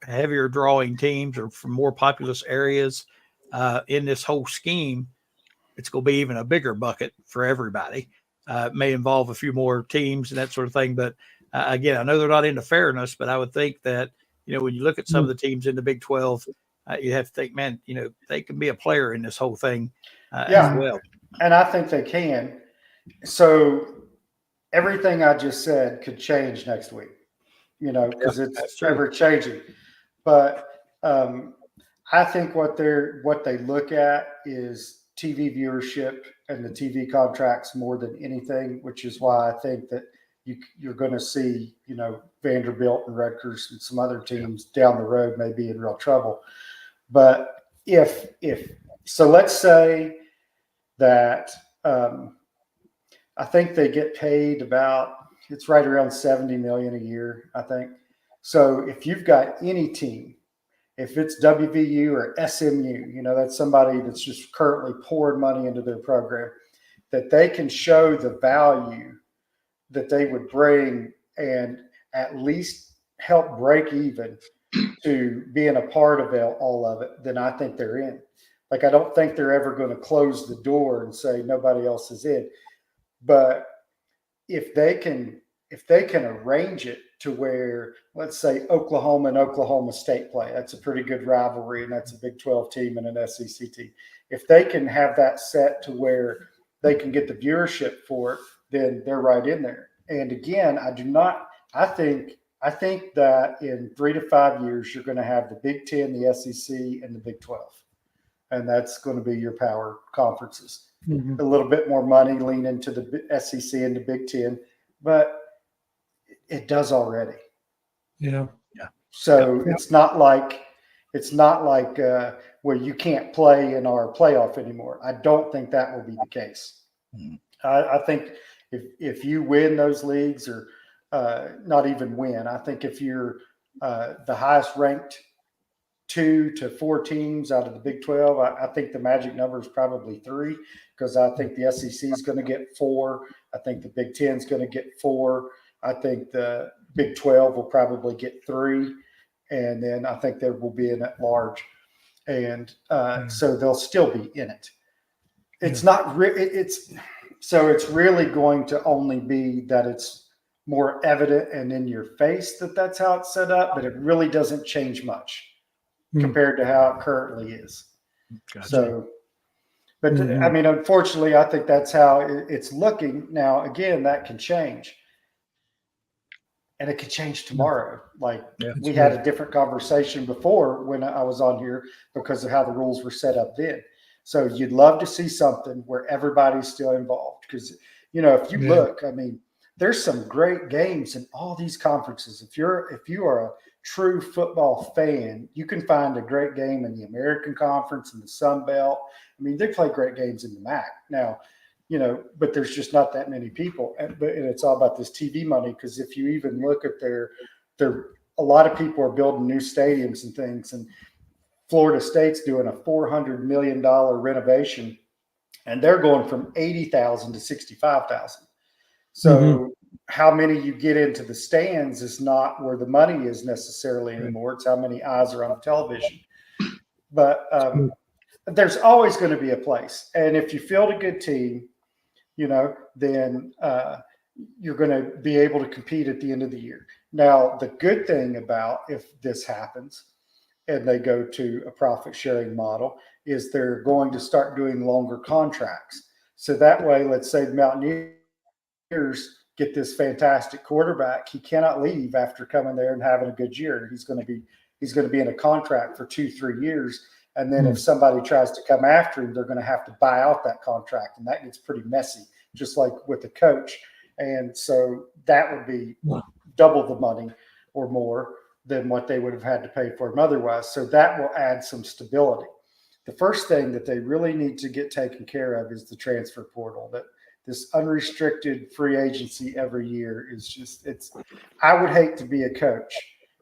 heavier drawing teams or from more populous areas in this whole scheme, it's going to be even a bigger bucket for everybody. It may involve a few more teams and that sort of thing. But again, I know they're not into fairness, but I would think that, when you look at some of the teams in the Big 12, you have to think, man, they can be a player in this whole thing as well. And I think they can. So everything I just said could change next week, because it's ever changing. But I think what they look at is TV viewership and the TV contracts more than anything, which is why I think that you're going to see, Vanderbilt and Rutgers and some other teams down the road may be in real trouble. But so let's say that I think they get paid it's right around $70 million a year, I think. So if you've got any team, if it's WVU or SMU, that's somebody that's just currently poured money into their program, that they can show the value that they would bring and at least help break even to being a part of all of it, then I think they're in. Like, I don't think they're ever going to close the door and say nobody else is in. But if they can arrange it to where, let's say, Oklahoma and Oklahoma State play, that's a pretty good rivalry, and that's a Big 12 team and an SEC team. If they can have that set to where they can get the viewership for it, then they're right in there. And again, I think that in 3 to 5 years, you're going to have the Big 10, the SEC, and the Big 12. And that's going to be your power conferences. Mm-hmm. A little bit more money lean into the SEC and the Big 10, but it does already. Yeah. So it's not like where you can't play in our playoff anymore. I don't think that will be the case. Mm-hmm. I think if you win those leagues, or not even win, I think if you're the highest ranked 2 to 4 teams out of the Big 12, I think the magic number is probably 3, because I think the SEC is going to get 4. I think the Big 10 is going to get 4. I think the Big 12 will probably get 3. And then I think there will be an at large. And so they'll still be in it. It's not so it's really going to only be that it's more evident and in your face that that's how it's set up, but it really doesn't change much compared to how it currently is. Gotcha. So, but I mean, unfortunately, I think that's how it's looking now. Again, that can change, and it could change tomorrow. Like we had a different conversation before when I was on here because of how the rules were set up then. So you'd love to see something where everybody's still involved, because if you look, I mean, there's some great games in all these conferences. If you are a true football fan, you can find a great game in the American Conference and the Sun Belt. I mean, they play great games in the MAC now, but there's just not that many people. And it's all about this TV money, because if you even look at a lot of people are building new stadiums and things, and Florida State's doing a $400 million renovation, and they're going from 80,000 to 65,000. So how many you get into the stands is not where the money is necessarily anymore. It's how many eyes are on the television. But there's always going to be a place. And if you field a good team, then you're going to be able to compete at the end of the year. Now, the good thing about if this happens and they go to a profit sharing model is they're going to start doing longer contracts. So that way, let's say the Mountaineers get this fantastic quarterback. He cannot leave after coming there and having a good year. He's going to be in a contract for 2-3 years. And then if somebody tries to come after him, they're going to have to buy out that contract. And that gets pretty messy, just like with the coach. And so that would be double the money or more than what they would have had to pay for him otherwise. So that will add some stability. The first thing that they really need to get taken care of is the transfer portal. That this unrestricted free agency every year is just, I would hate to be a coach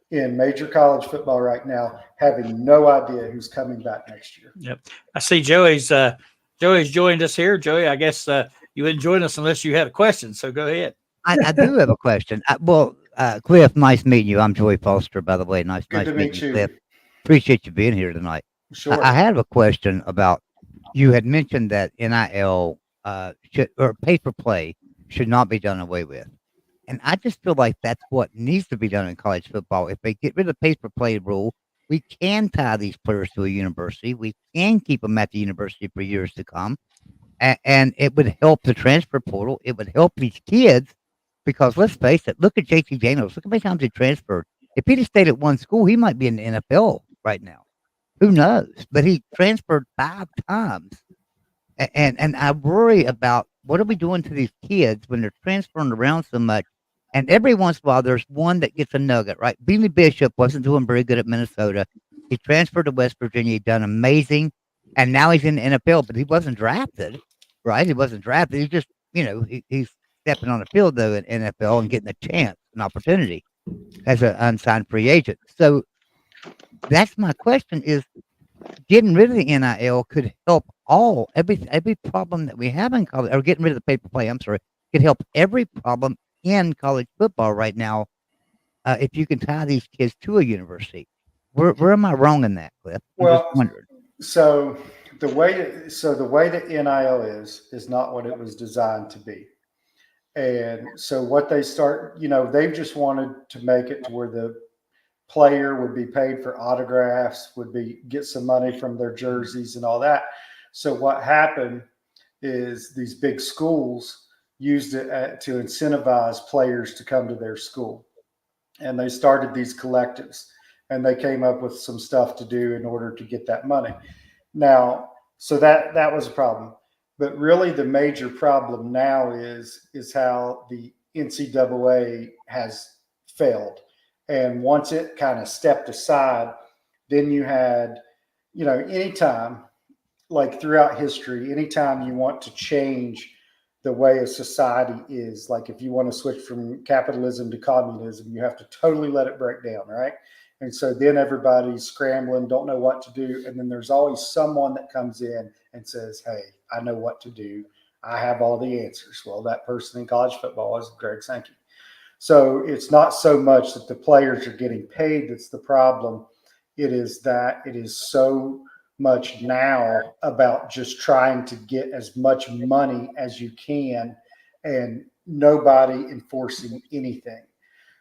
in major college football right now, having no idea who's coming back next year. Yep. I see Joey's joined us here. Joey, I guess you wouldn't join us unless you had a question. So go ahead. I do have a question. Cliff, nice meeting you. I'm Joey Foster, by the way. Nice to meet you, Cliff. Appreciate you being here tonight. Sure. I have a question about, you had mentioned that NIL or pay for play should not be done away with. And I just feel like that's what needs to be done in college football. If they get rid of the pay for play rule, we can tie these players to a university. We can keep them at the university for years to come. And it would help the transfer portal. It would help these kids, because let's face it, look at JT Daniels. Look how many times he transferred. If he'd have stayed at one school, he might be in the NFL right now. Who knows? But he transferred 5 times. And I worry about, what are we doing to these kids when they're transferring around so much? And every once in a while, there's one that gets a nugget, right? Beanie Bishop wasn't doing very good at Minnesota. He transferred to West Virginia. He done amazing. And now he's in the NFL, but he wasn't drafted, right? He wasn't drafted. He just, he's stepping on the field, though, in NFL and getting a chance, an opportunity as an unsigned free agent. So that's my question is, getting rid of the NIL could help every problem that we have in college, or getting rid of the paper play, I'm sorry, could help every problem in college football right now if you can tie these kids to a university. Where am I wrong in that, Cliff? I'm just Well, wondering. so the way that NIL is not what it was designed to be. And so what they start, they've just wanted to make it to where the player would be paid for autographs, get some money from their jerseys and all that. So what happened is these big schools used it to incentivize players to come to their school. And they started these collectives, and they came up with some stuff to do in order to get that money. Now, so that was a problem. But really the major problem now is how the NCAA has failed. And once it kind of stepped aside, then you had, anytime, like throughout history, anytime you want to change the way a society is, like if you want to switch from capitalism to communism, you have to totally let it break down, right? And so then everybody's scrambling, don't know what to do. And then there's always someone that comes in and says, hey, I know what to do. I have all the answers. Well, that person in college football is Greg Sankey. So it's not so much that the players are getting paid that's the problem. It is that it is so much now about just trying to get as much money as you can and nobody enforcing anything.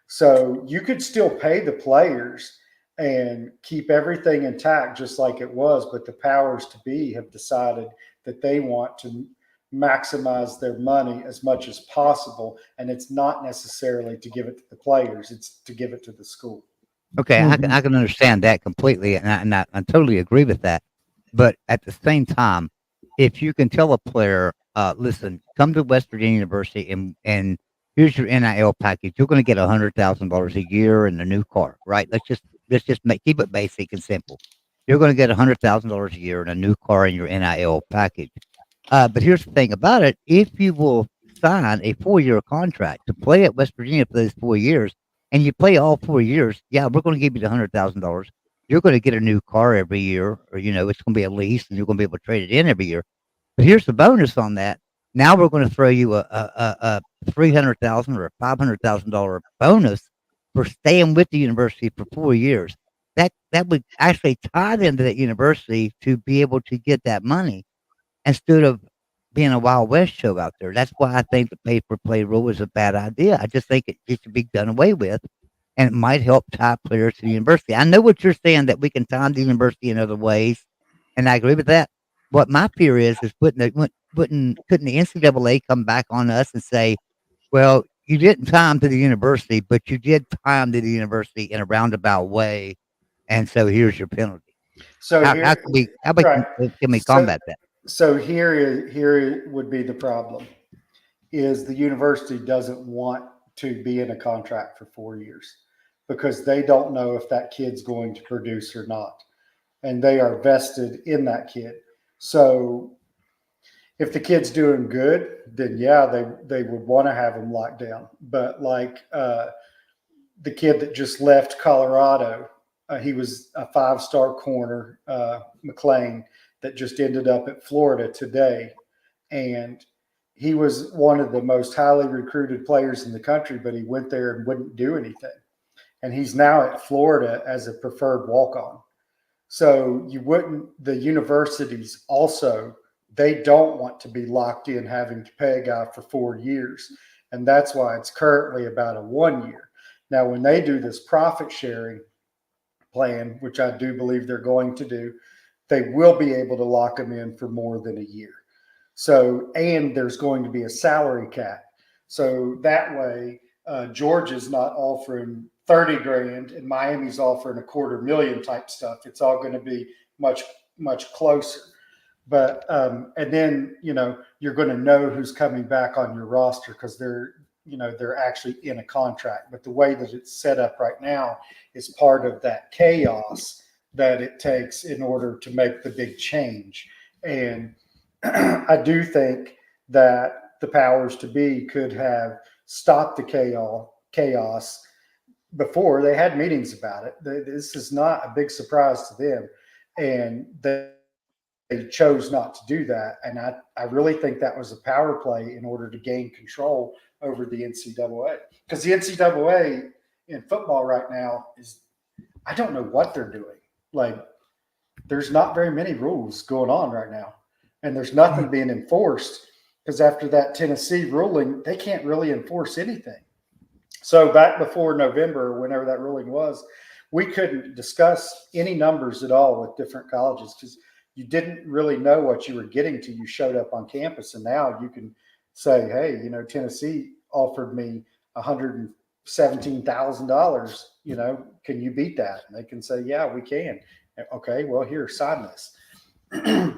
So you could still pay the players and keep everything intact just like it was, but the powers to be have decided that they want to maximize their money as much as possible, and it's not necessarily to give it to the players, it's to give it to the school. Okay, I can understand that completely, and I totally agree with that. But at the same time, if you can tell a player, listen, come to West Virginia University and here's your NIL package, you're going to get $100,000 a year and a new car, right? Let's just keep it basic and simple. You're going to get $100,000 a year and a new car in your NIL package. But here's the thing about it: if you will sign a 4-year contract to play at West Virginia for those 4 years, and you play all 4 years, yeah, we're going to give you the $100,000. You're going to get a new car every year, or it's going to be a lease, and you're going to be able to trade it in every year. But here's the bonus on that: now we're going to throw you a $300,000 or a $500,000 bonus for staying with the university for 4 years. That would actually tie them to that university to be able to get that money instead of being a Wild West show out there. That's why I think the pay-for-play rule is a bad idea. I just think it should be done away with, and it might help tie players to the university. I know what you're saying, that we can tie the university in other ways, and I agree with that. What my fear is couldn't the NCAA come back on us and say, well, you didn't tie them to the university, but you did tie them to the university in a roundabout way, and so here's your penalty. So how here, can we right. combat that? So here would be the problem: is the university doesn't want to be in a contract for 4 years because they don't know if that kid's going to produce or not, and they are vested in that kid. So if the kid's doing good, then yeah, they would want to have him locked down. But like the kid that just left Colorado, he was a 5-star corner, McLean, that just ended up at Florida today. And he was one of the most highly recruited players in the country, but he went there and wouldn't do anything. And he's now at Florida as a preferred walk-on. So the universities also, they don't want to be locked in having to pay a guy for 4 years. And that's why it's currently about a 1 year. Now, when they do this profit sharing plan, which I do believe they're going to do, they will be able to lock them in for more than a year. So, and there's going to be a salary cap. So that way, Georgia's not offering 30 grand and Miami's offering $250,000 type stuff. It's all going to be much, much closer. But, and then, you're going to know who's coming back on your roster because they're actually in a contract. But the way that it's set up right now is part of that chaos that it takes in order to make the big change. And I do think that the powers to be could have stopped the chaos before. They had meetings about it. This is not a big surprise to them. And they chose not to do that. And I really think that was a power play in order to gain control over the NCAA. Because the NCAA in football right now I don't know what they're doing. Like, there's not very many rules going on right now. And there's nothing being enforced, because after that Tennessee ruling, they can't really enforce anything. So back before November, whenever that ruling was, we couldn't discuss any numbers at all with different colleges because you didn't really know what you were getting till you showed up on campus. And now you can say, hey, Tennessee offered me $117,000. Can you beat that? And they can say, yeah, we can. Okay, well, here, sign this.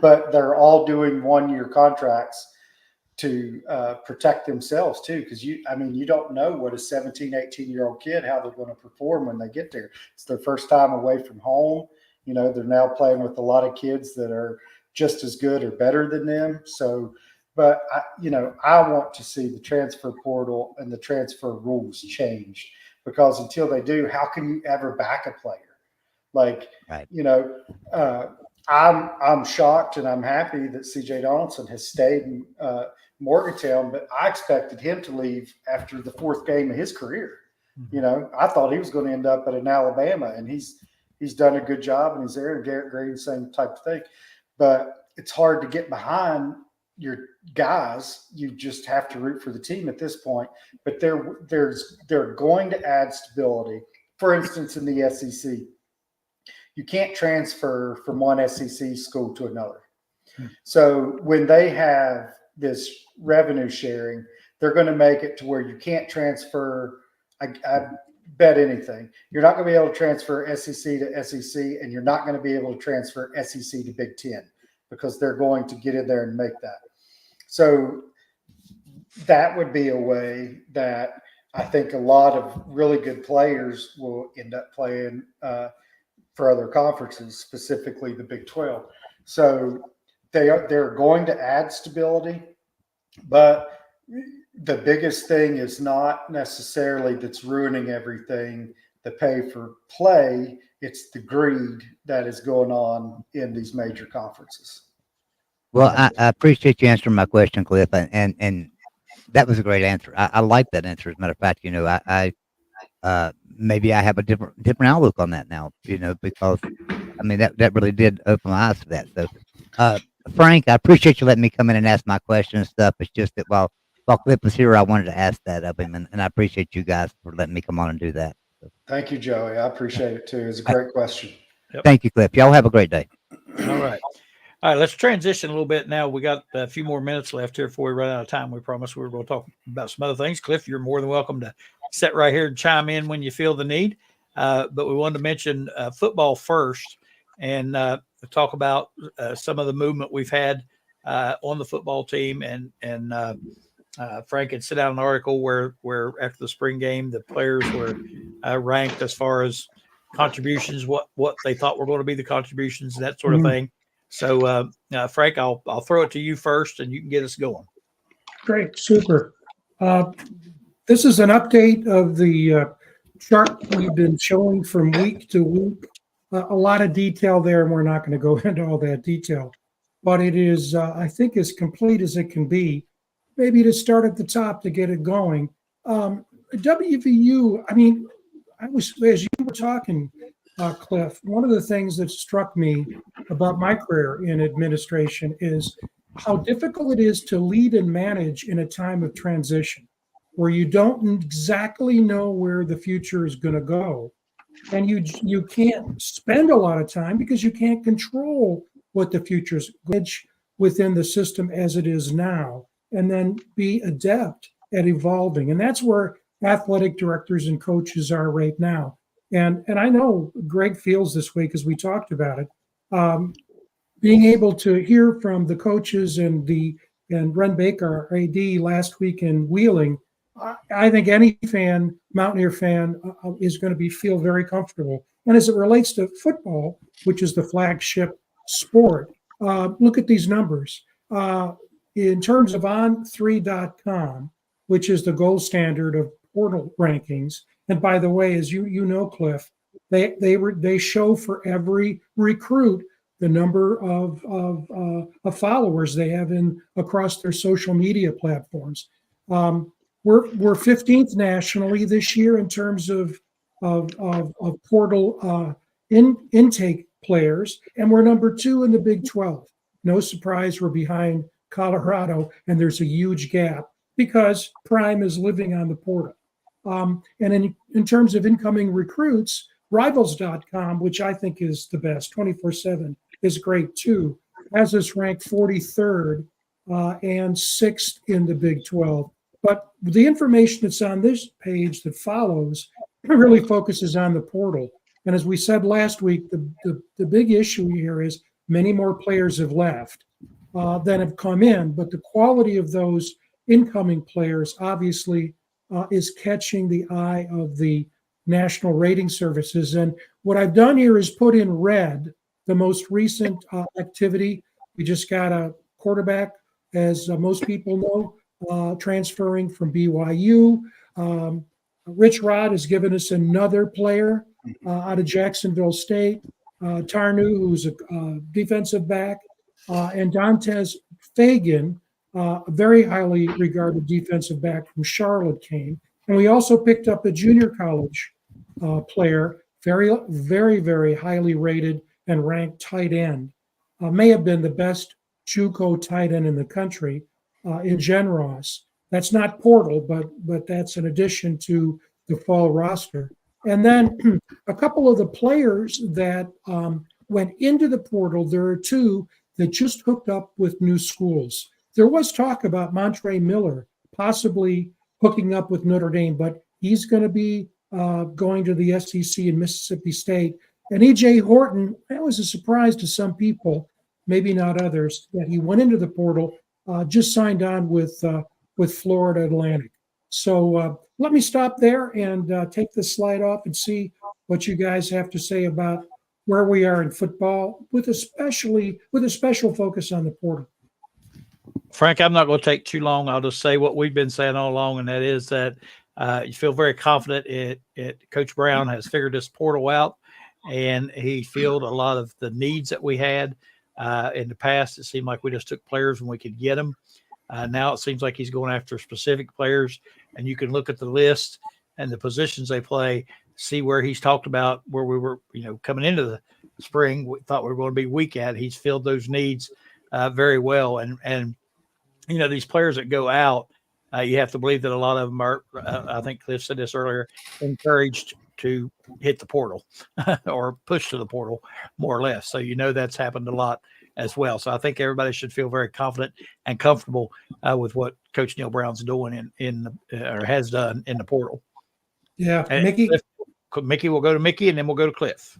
But they're all doing 1-year contracts to protect themselves too, because you don't know what a 17, 18-year-old kid, how they're going to perform when they get there. It's their first time away from home. They're now playing with a lot of kids that are just as good or better than them. So, but I want to see the transfer portal and the transfer rules changed, because until they do, how can you ever back a player? Like, right. I'm shocked and I'm happy that C.J. Donaldson has stayed in Morgantown, but I expected him to leave after the 4th game of his career. I thought he was going to end up at an Alabama, and he's done a good job, and he's there. And Garrett Green, same type of thing. But it's hard to get behind your guys. You just have to root for the team at this point. But they're going to add stability. For instance, in the SEC, you can't transfer from one SEC school to another. So when they have this revenue sharing, they're going to make it to where you can't transfer. I bet anything. You're not going to be able to transfer SEC to SEC, and you're not going to be able to transfer SEC to Big Ten, because they're going to get in there and make that. So that would be a way that I think a lot of really good players will end up playing for other conferences, specifically the Big 12. So they're going to add stability, but the biggest thing is not necessarily that's ruining everything, the pay for play. It's the greed that is going on in these major conferences. Well, I appreciate you answering my question, Cliff, and that was a great answer. I like that answer. As a matter of fact, maybe I have a different outlook on that now, because that really did open my eyes to that. So, Frank, I appreciate you letting me come in and ask my question and stuff. It's just that while Cliff was here, I wanted to ask that of him, and I appreciate you guys for letting me come on and do that. So, thank you, Joey. I appreciate it too. It's a great question. Yep. Thank you, Cliff. Y'all have a great day. All right. All right, let's transition a little bit now. We got a few more minutes left here before we run out of time. We promised we were going to talk about some other things. Cliff, you're more than welcome to sit right here and chime in when you feel the need. But we wanted to mention football first and talk about some of the movement we've had on the football team. And Frank had sent out an article where after the spring game, the players were ranked as far as contributions, what they thought were going to be the contributions, that sort of thing. So, Frank, I'll throw it to you first, and you can get us going. Great, super. This is an update of the chart we've been showing from week to week. A lot of detail there, and we're not going to go into all that detail. But it is, I think, as complete as it can be. Maybe to start at the top to get it going. WVU, as you were talking, Cliff, one of the things that struck me about my career in administration is how difficult it is to lead and manage in a time of transition where you don't exactly know where the future is going to go. And you can't spend a lot of time because you can't control what the future is within the system as it is now, and then be adept at evolving. And that's where athletic directors and coaches are right now. And I know Greg feels this way because we talked about it. Being able to hear from the coaches and Ren Baker, our AD, last week in Wheeling, I think any fan, Mountaineer fan, is going to feel very comfortable. And as it relates to football, which is the flagship sport, look at these numbers. In terms of on3.com, which is the gold standard of portal rankings, and by the way, as you know, Cliff, they show for every recruit the number of followers they have across their social media platforms. We're 15th nationally this year in terms of portal intake players, and we're number 2 in the Big 12. No surprise, we're behind Colorado, and there's a huge gap because Prime is living on the portal. And in terms of incoming recruits, Rivals.com, which I think is the best, 24/7, is great too, has us ranked 43rd and 6th in the Big 12. But the information that's on this page that follows really focuses on the portal. And as we said last week, the big issue here is many more players have left than have come in, but the quality of those incoming players obviously is catching the eye of the national rating services. And what I've done here is put in red the most recent activity. We just got a quarterback, as most people know, transferring from BYU. Rich Rod has given us another player out of Jacksonville State, Tarnu, who's a defensive back, and Dantes Fagan, a very highly regarded defensive back from Charlotte, came. And we also picked up a junior college player, very, very, very highly rated and ranked tight end. May have been the best JUCO tight end in the country in Gen Ross. That's not portal, but that's an addition to the fall roster. And then a couple of the players that went into the portal, there are 2 that just hooked up with new schools. There was talk about Montre Miller possibly hooking up with Notre Dame, but he's going to be going to the SEC in Mississippi State. And E.J. Horton, that was a surprise to some people, maybe not others, that he went into the portal, just signed on with Florida Atlantic. So let me stop there and take the slide off and see what you guys have to say about where we are in football, with a special focus on the portal. Frank, I'm not going to take too long. I'll just say what we've been saying all along, and that is that you feel very confident Coach Brown has figured this portal out, and he filled a lot of the needs that we had in the past. It seemed like we just took players when we could get them. Now it seems like he's going after specific players, and you can look at the list and the positions they play, see where he's talked about where we were, coming into the spring, we thought we were going to be weak at. He's filled those needs very well. And these players that go out, you have to believe that a lot of them are, I think Cliff said this earlier, encouraged to hit the portal or push to the portal, more or less. So, that's happened a lot as well. So I think everybody should feel very confident and comfortable with what Coach Neil Brown's doing or has done in the portal. Yeah, and Mickey will go to Mickey, and then we'll go to Cliff.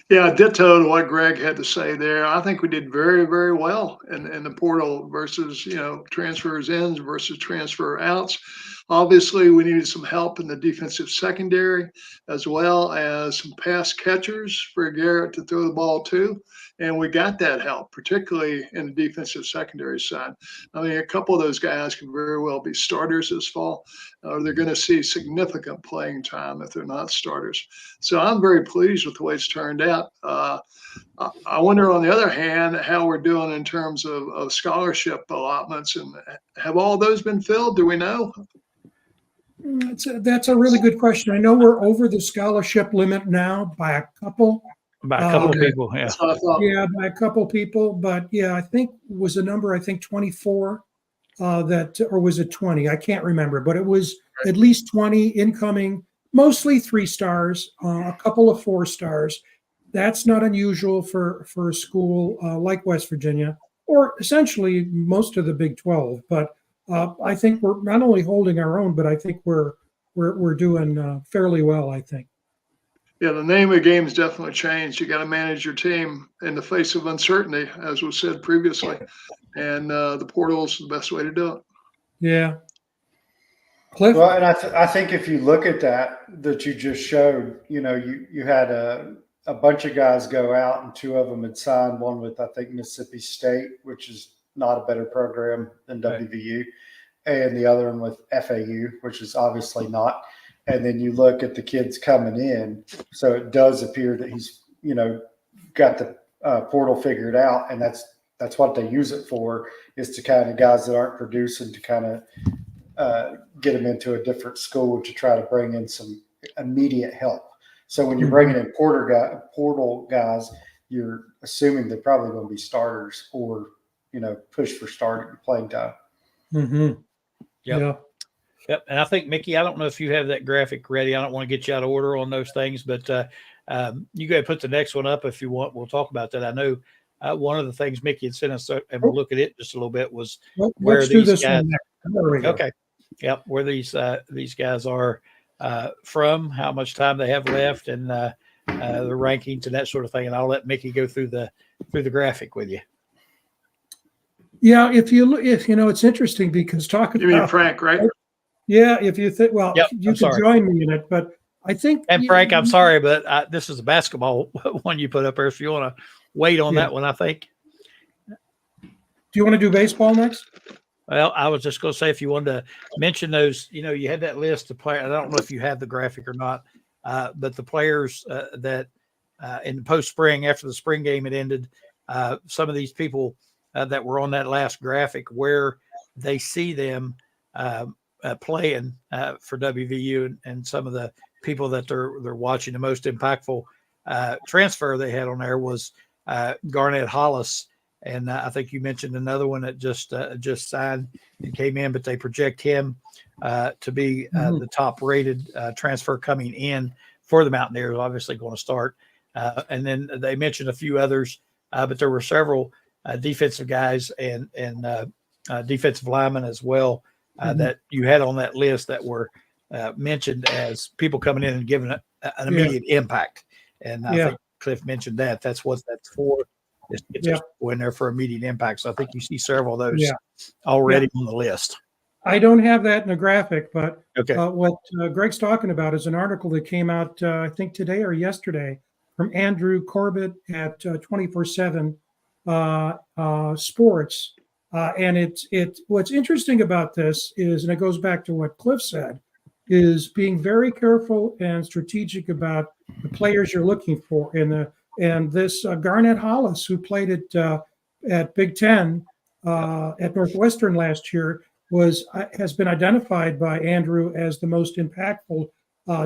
Yeah, ditto to what Greg had to say there. I think we did very, very well in the portal versus, transfers in versus transfer outs. Obviously, we needed some help in the defensive secondary, as well as some pass catchers for Garrett to throw the ball to. And we got that help, particularly in the defensive secondary side. I mean, a couple of those guys can very well be starters this fall, or they're going to see significant playing time if they're not starters. So I'm very pleased with the way it's turned out. I wonder, on the other hand, how we're doing in terms of scholarship allotments, and have all those been filled? Do we know? That's a really good question. I know we're over the scholarship limit now by a couple. By a couple of people, yeah. Yeah, by a couple people. But yeah, I think was the number, 24 or was it 20? I can't remember, but it was at least 20 incoming, mostly 3 stars, a couple of 4 stars. That's not unusual for a school like West Virginia, or essentially most of the Big 12. But I think we're not only holding our own, but I think we're doing fairly well, I think. Yeah, the name of the game has definitely changed. You got to manage your team in the face of uncertainty, as was said previously, and the portal is the best way to do it. Yeah. Cliff? Well, and I think if you look at that you just showed, you had a bunch of guys go out, and two of them had signed. One with, I think, Mississippi State, which is not a better program than WVU, and the other one with FAU, which is obviously not. And then you look at the kids coming in, so it does appear that he's, got the portal figured out, and that's what they use it for, is to kind of guys that aren't producing to kind of get them into a different school to try to bring in some immediate help. So when you're bringing in portal guys, you're assuming they're probably going to be starters or, push for starting playing time. Mm-hmm. Yep. Yeah. Yep. And I think, Mickey, I don't know if you have that graphic ready. I don't want to get you out of order on those things, but you go ahead and put the next one up if you want. We'll talk about that. I know one of the things Mickey had sent us, and we'll look at it just a little bit, was where these guys. Okay. Yep. Where these guys are from, how much time they have left, and the rankings and that sort of thing. And I'll let Mickey go through the graphic with you. Yeah, if it's interesting because talking You mean Frank, right? Yeah, if you think, well, Yep, you can join me in it, but I think. And Frank, I'm sorry, but this is a basketball one you put up there, so you want to wait on that one, I think. Do you want to do baseball next? Well, I was just going to say, if you wanted to mention those, you had that list of players. I don't know if you have the graphic or not, but the players that in the post-spring, after the spring game had ended, some of these people that were on that last graphic, where they see them playing for WVU, and some of the people that they're watching. The most impactful transfer they had on there was Garnett Hollis. And I think you mentioned another one that just signed and came in, but they project him to be the top-rated transfer coming in for the Mountaineers, obviously going to start. And then they mentioned a few others, but there were several defensive guys and defensive linemen as well that you had on that list that were mentioned as people coming in and giving an immediate impact. And I think Cliff mentioned that. That's what that's for. It's just go in there for immediate impact. So I think you see several of those already on the list. I don't have that in a graphic, but okay. What Greg's talking about is an article that came out, I think today or yesterday, from Andrew Corbett at 24/7 Sports. And what's interesting about this is, and it goes back to what Cliff said, is being very careful and strategic about the players you're looking for. And this Garnett Hollis, who played at Big Ten at Northwestern last year, has been identified by Andrew as the most impactful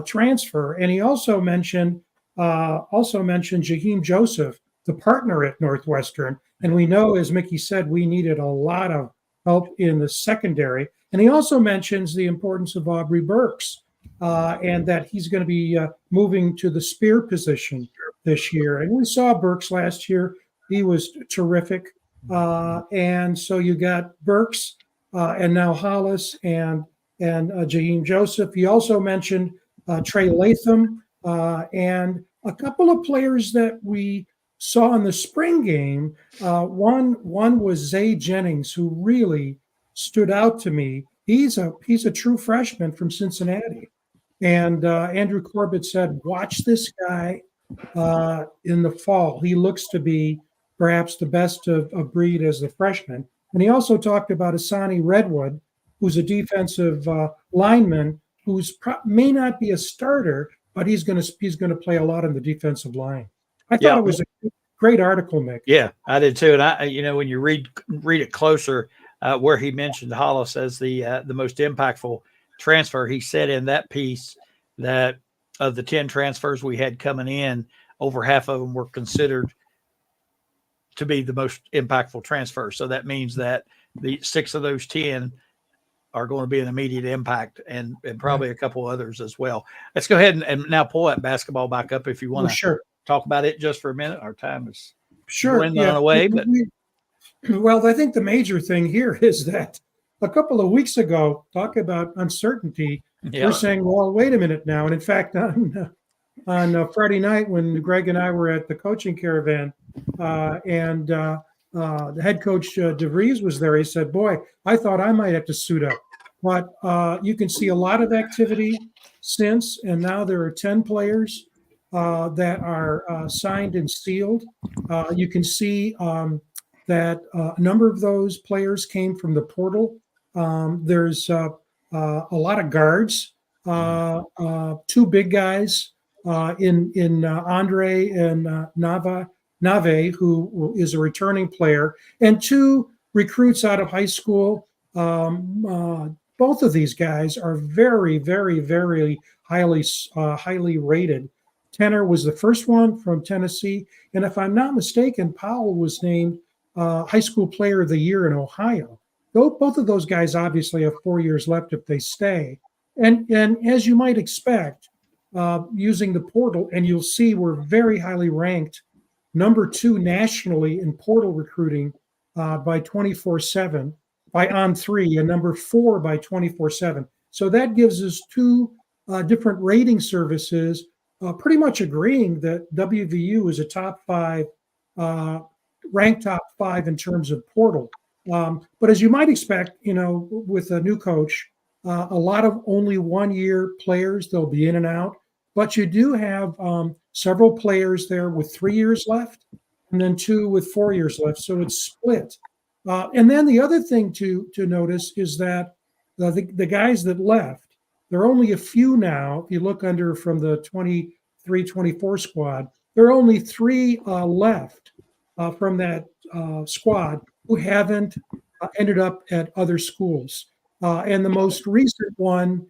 transfer. And he also mentioned Jaheim Joseph, the partner at Northwestern. And we know, as Mickey said, we needed a lot of help in the secondary. And he also mentions the importance of Aubrey Burks and that he's going to be moving to the spear position this year. And we saw Burks last year. He was terrific. And so you got Burks and now Hollis and Jaheim Joseph. He also mentioned Trey Latham and a couple of players that we saw in the spring game. One was Zay Jennings, who really stood out to me. He's a true freshman from Cincinnati. And Andrew Corbett said, watch this guy in the fall. He looks to be perhaps the best of breed as a freshman. And he also talked about Asani Redwood, who's a defensive lineman may not be a starter, but he's going to play a lot on the defensive line. I thought it was a great article, Mick. Yeah, I did too. And when you read it closer, where he mentioned Hollis as the most impactful transfer, he said in that piece that of the 10 transfers we had coming in, over half of them were considered to be the most impactful transfer. So that means that the 6 of those 10 are going to be an immediate impact, and probably a couple others as well. Let's go ahead and now pull that basketball back up if you want to talk about it just for a minute. Our time is dwindling away. But well, I think the major thing here is that a couple of weeks ago, talk about uncertainty, we're saying, well, wait a minute now. And in fact, on Friday night when Greg and I were at the coaching caravan and the head coach DeVries was there, he said, boy, I thought I might have to suit up but you can see a lot of activity since, and now there are 10 players that are signed and sealed. You can see that a number of those players came from the portal. There's a lot of guards, two big guys in Andre and Nave, who is a returning player, and two recruits out of high school. Both of these guys are very, very, very highly rated. Tenor was the first one from Tennessee, and if I'm not mistaken, Powell was named High School Player of the Year in Ohio. Both of those guys obviously have 4 years left if they stay. And as you might expect, using the portal, and you'll see we're very highly ranked, number 2 nationally in portal recruiting by 24/7, by On3, and number 4 by 24/7. So that gives us two different rating services pretty much agreeing that WVU is a top 5, ranked top 5 in terms of portal. But as you might expect, with a new coach, a lot of only 1-year players, they'll be in and out. But you do have several players there with 3 years left, and then 2 with 4 years left. So it's split. And then the other thing to notice is that the guys that left, there are only a few now. If you look under from the 23-24 squad, there are only 3 left from that squad who haven't ended up at other schools. And the most recent one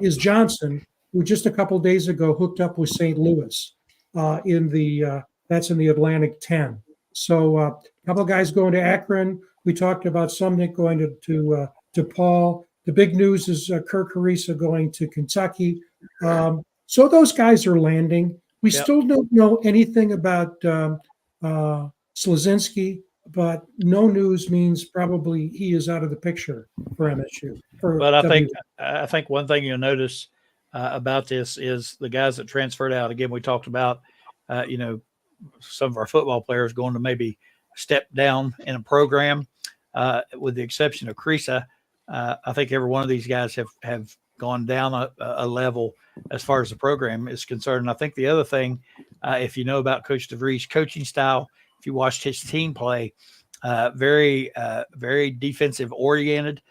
is Johnson, who just a couple of days ago hooked up with St. Louis that's in the Atlantic 10. So a couple of guys going to Akron. We talked about Sumnick going to Paul. The big news is Kirk Harisa going to Kentucky. So those guys are landing. We still don't know anything about Slazinski, but no news means probably he is out of the picture for MSU. But I think one thing you'll notice about this is the guys that transferred out. Again, we talked about some of our football players going to maybe step down in a program, with the exception of Crist. I think every one of these guys have gone down a level as far as the program is concerned. And I think the other thing, if you know about Coach DeVries' coaching style, if you watched his team play, very defensive oriented.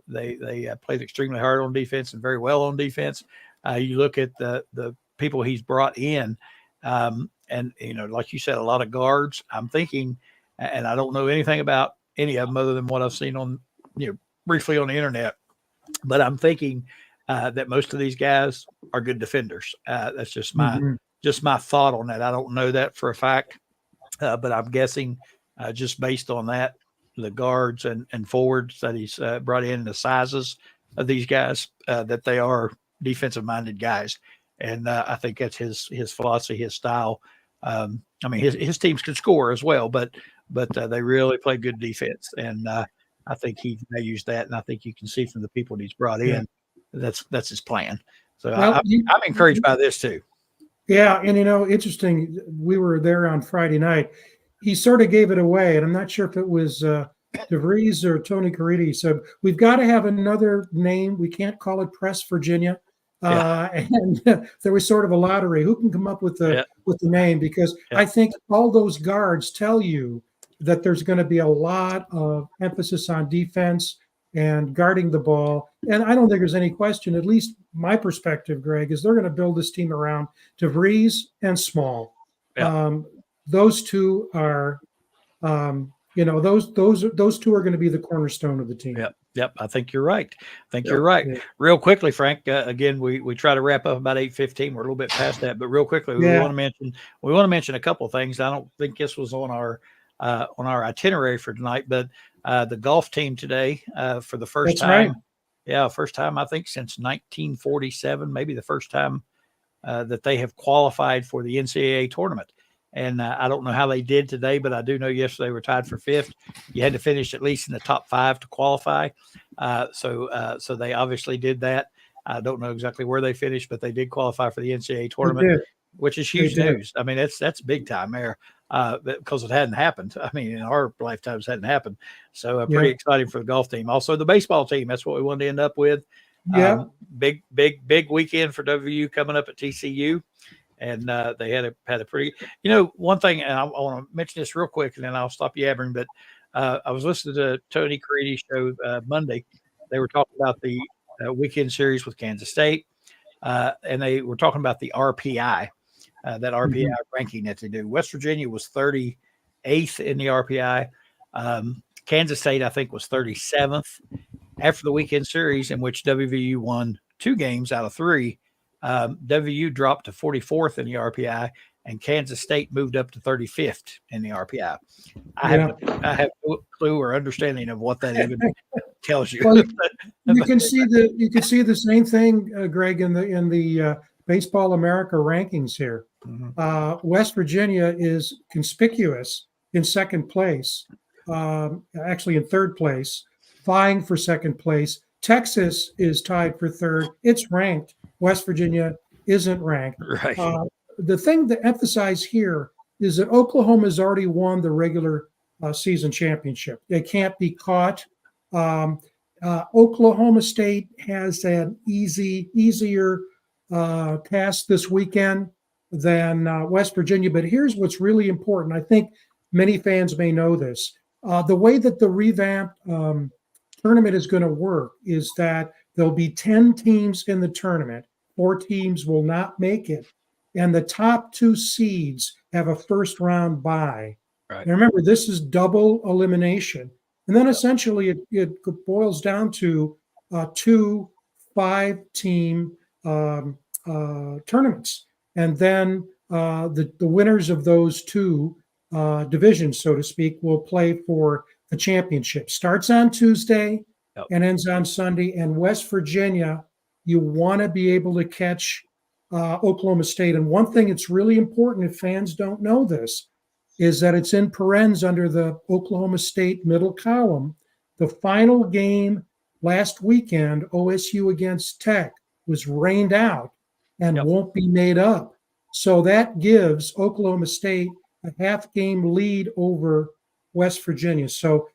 They played extremely hard on defense and very well on defense. You look at the people he's brought in, and like you said, a lot of guards. I'm thinking, and I don't know anything about any of them other than what I've seen on briefly on the internet, but I'm thinking that most of these guys are good defenders. That's just my thought on that. I don't know that for a fact, but I'm guessing just based on that, the guards and forwards that he's brought in, the sizes of these guys, that they are defensive-minded guys. And I think that's his philosophy, his style. His teams can score as well, but they really play good defense. And I think he may use that, and I think you can see from the people that he's brought in, that's his plan. So I'm encouraged by this too. Yeah, and interesting. We were there on Friday night. He sort of gave it away, and I'm not sure if it was DeVries or Tony Caridi. He said, we've got to have another name. We can't call it Press Virginia. And there was sort of a lottery. Who can come up with the name? Because I think all those guards tell you that there's going to be a lot of emphasis on defense and guarding the ball. And I don't think there's any question, at least my perspective, Greg, is they're going to build this team around DeVries and Small. Those two are, those two are going to be the cornerstone of the team. Yep. I think you're right. You're right. Yeah. Real quickly, Frank. Again, we try to wrap up about 8:15. We're a little bit past that, but real quickly, we want to mention a couple of things. I don't think this was on our itinerary for tonight, but the golf team today for the first time. Right. Yeah, first time I think since 1947, maybe the first time that they have qualified for the NCAA tournament. And I don't know how they did today, but I do know yesterday were tied for 5th. You had to finish at least in the top 5 to qualify. So they obviously did that. I don't know exactly where they finished, but they did qualify for the NCAA tournament, which is huge news. I mean, that's big time there. because it hadn't happened. I mean, in our lifetimes, it hadn't happened. So pretty Yeah. exciting for the golf team. Also, the baseball team. That's what we wanted to end up with. Yeah. Big weekend for WU coming up at TCU. And they had a pretty, one thing, and I want to mention this real quick, and then I'll stop yabbering. But I was listening to Tony Creedy's show Monday. They were talking about the weekend series with Kansas State, and they were talking about the RPI, that RPI ranking that they do. West Virginia was 38th in the RPI. Kansas State, I think, was 37th. After the weekend series, in which WVU won 2 games out of 3, WVU dropped to 44th in the RPI, and Kansas State moved up to 35th in the RPI. I have no clue or understanding of what that even tells you. Well, you can see the same thing, Greg, in the Baseball America rankings here. West Virginia is conspicuous in second place, actually in third place, vying for second place. Texas is tied for third. It's ranked. West Virginia isn't ranked. Right. The thing to emphasize here is that Oklahoma has already won the regular season championship. They can't be caught. Oklahoma State has an easier task this weekend than West Virginia. But here's what's really important. I think many fans may know this. The way that the revamped tournament is going to work is that there'll be 10 teams in the tournament. 4 teams will not make it. And the top 2 seeds have a first round bye. Right. And remember, this is double elimination. And then essentially it boils down to 2 5-team tournaments. And then the winners of those 2 divisions, so to speak, will play for the championship. Starts on Tuesday and ends on Sunday. And West Virginia, you want to be able to catch Oklahoma State. And one thing that's really important, if fans don't know this, is that it's in parens under the Oklahoma State middle column. The final game last weekend, OSU against Tech, was rained out and won't be made up. So that gives Oklahoma State a half-game lead over West Virginia. So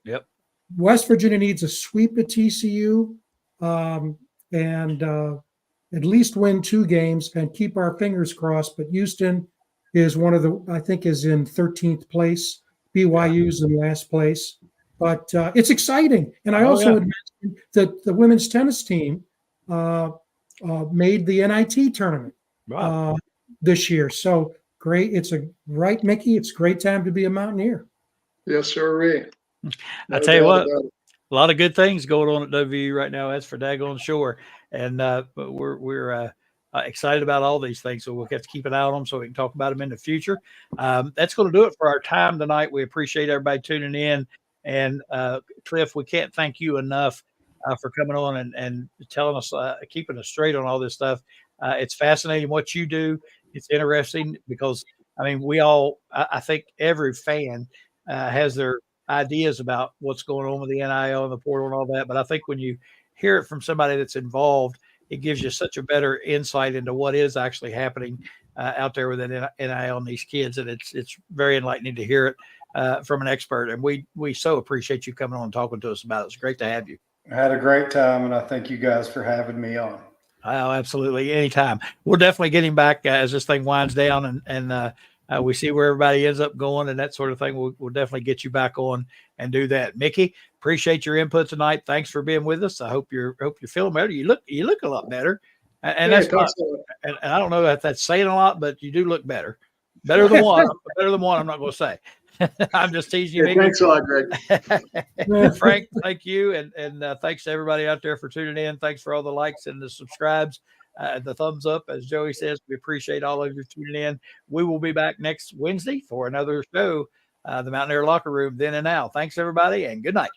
West Virginia needs a sweep at TCU and at least win 2 games and keep our fingers crossed. But Houston is one of the, I think, is in 13th place. BYU's in last place. But it's exciting. And I also would mention that the women's tennis team made the NIT tournament this year. So great. Mickey, it's a great time to be a Mountaineer. Yes, sir. I tell you what, a lot of good things going on at WVU right now. That's for daggone sure. And we're excited about all these things. So we'll have to keep an eye on them so we can talk about them in the future. That's going to do it for our time tonight. We appreciate everybody tuning in. And Cliff, we can't thank you enough for coming on and telling us, keeping us straight on all this stuff. It's fascinating what you do. It's interesting because, I mean, I think every fan has their ideas about what's going on with the NIL and the portal and all that. But I think when you hear it from somebody that's involved, it gives you such a better insight into what is actually happening out there with NIL and these kids. And it's very enlightening to hear it from an expert. And we so appreciate you coming on and talking to us about it. It's great to have you. I had a great time, and I thank you guys for having me on. Oh, absolutely. Anytime. We're definitely getting back as this thing winds down and we see where everybody ends up going and that sort of thing. We'll definitely get you back on and do that. Mickey, appreciate your input tonight. Thanks for being with us. I hope you're feeling better. You look a lot better. And that's and I don't know if that's saying a lot, but you do look better. Better than one. I'm not going to say. I'm just teasing you. Thanks a lot, Greg. Frank, thank you. And thanks to everybody out there for tuning in. Thanks for all the likes and the subscribes, the thumbs up. As Joey says, we appreciate all of you tuning in. We will be back next Wednesday for another show, the Mountaineer Locker Room, then and now. Thanks, everybody, and good night.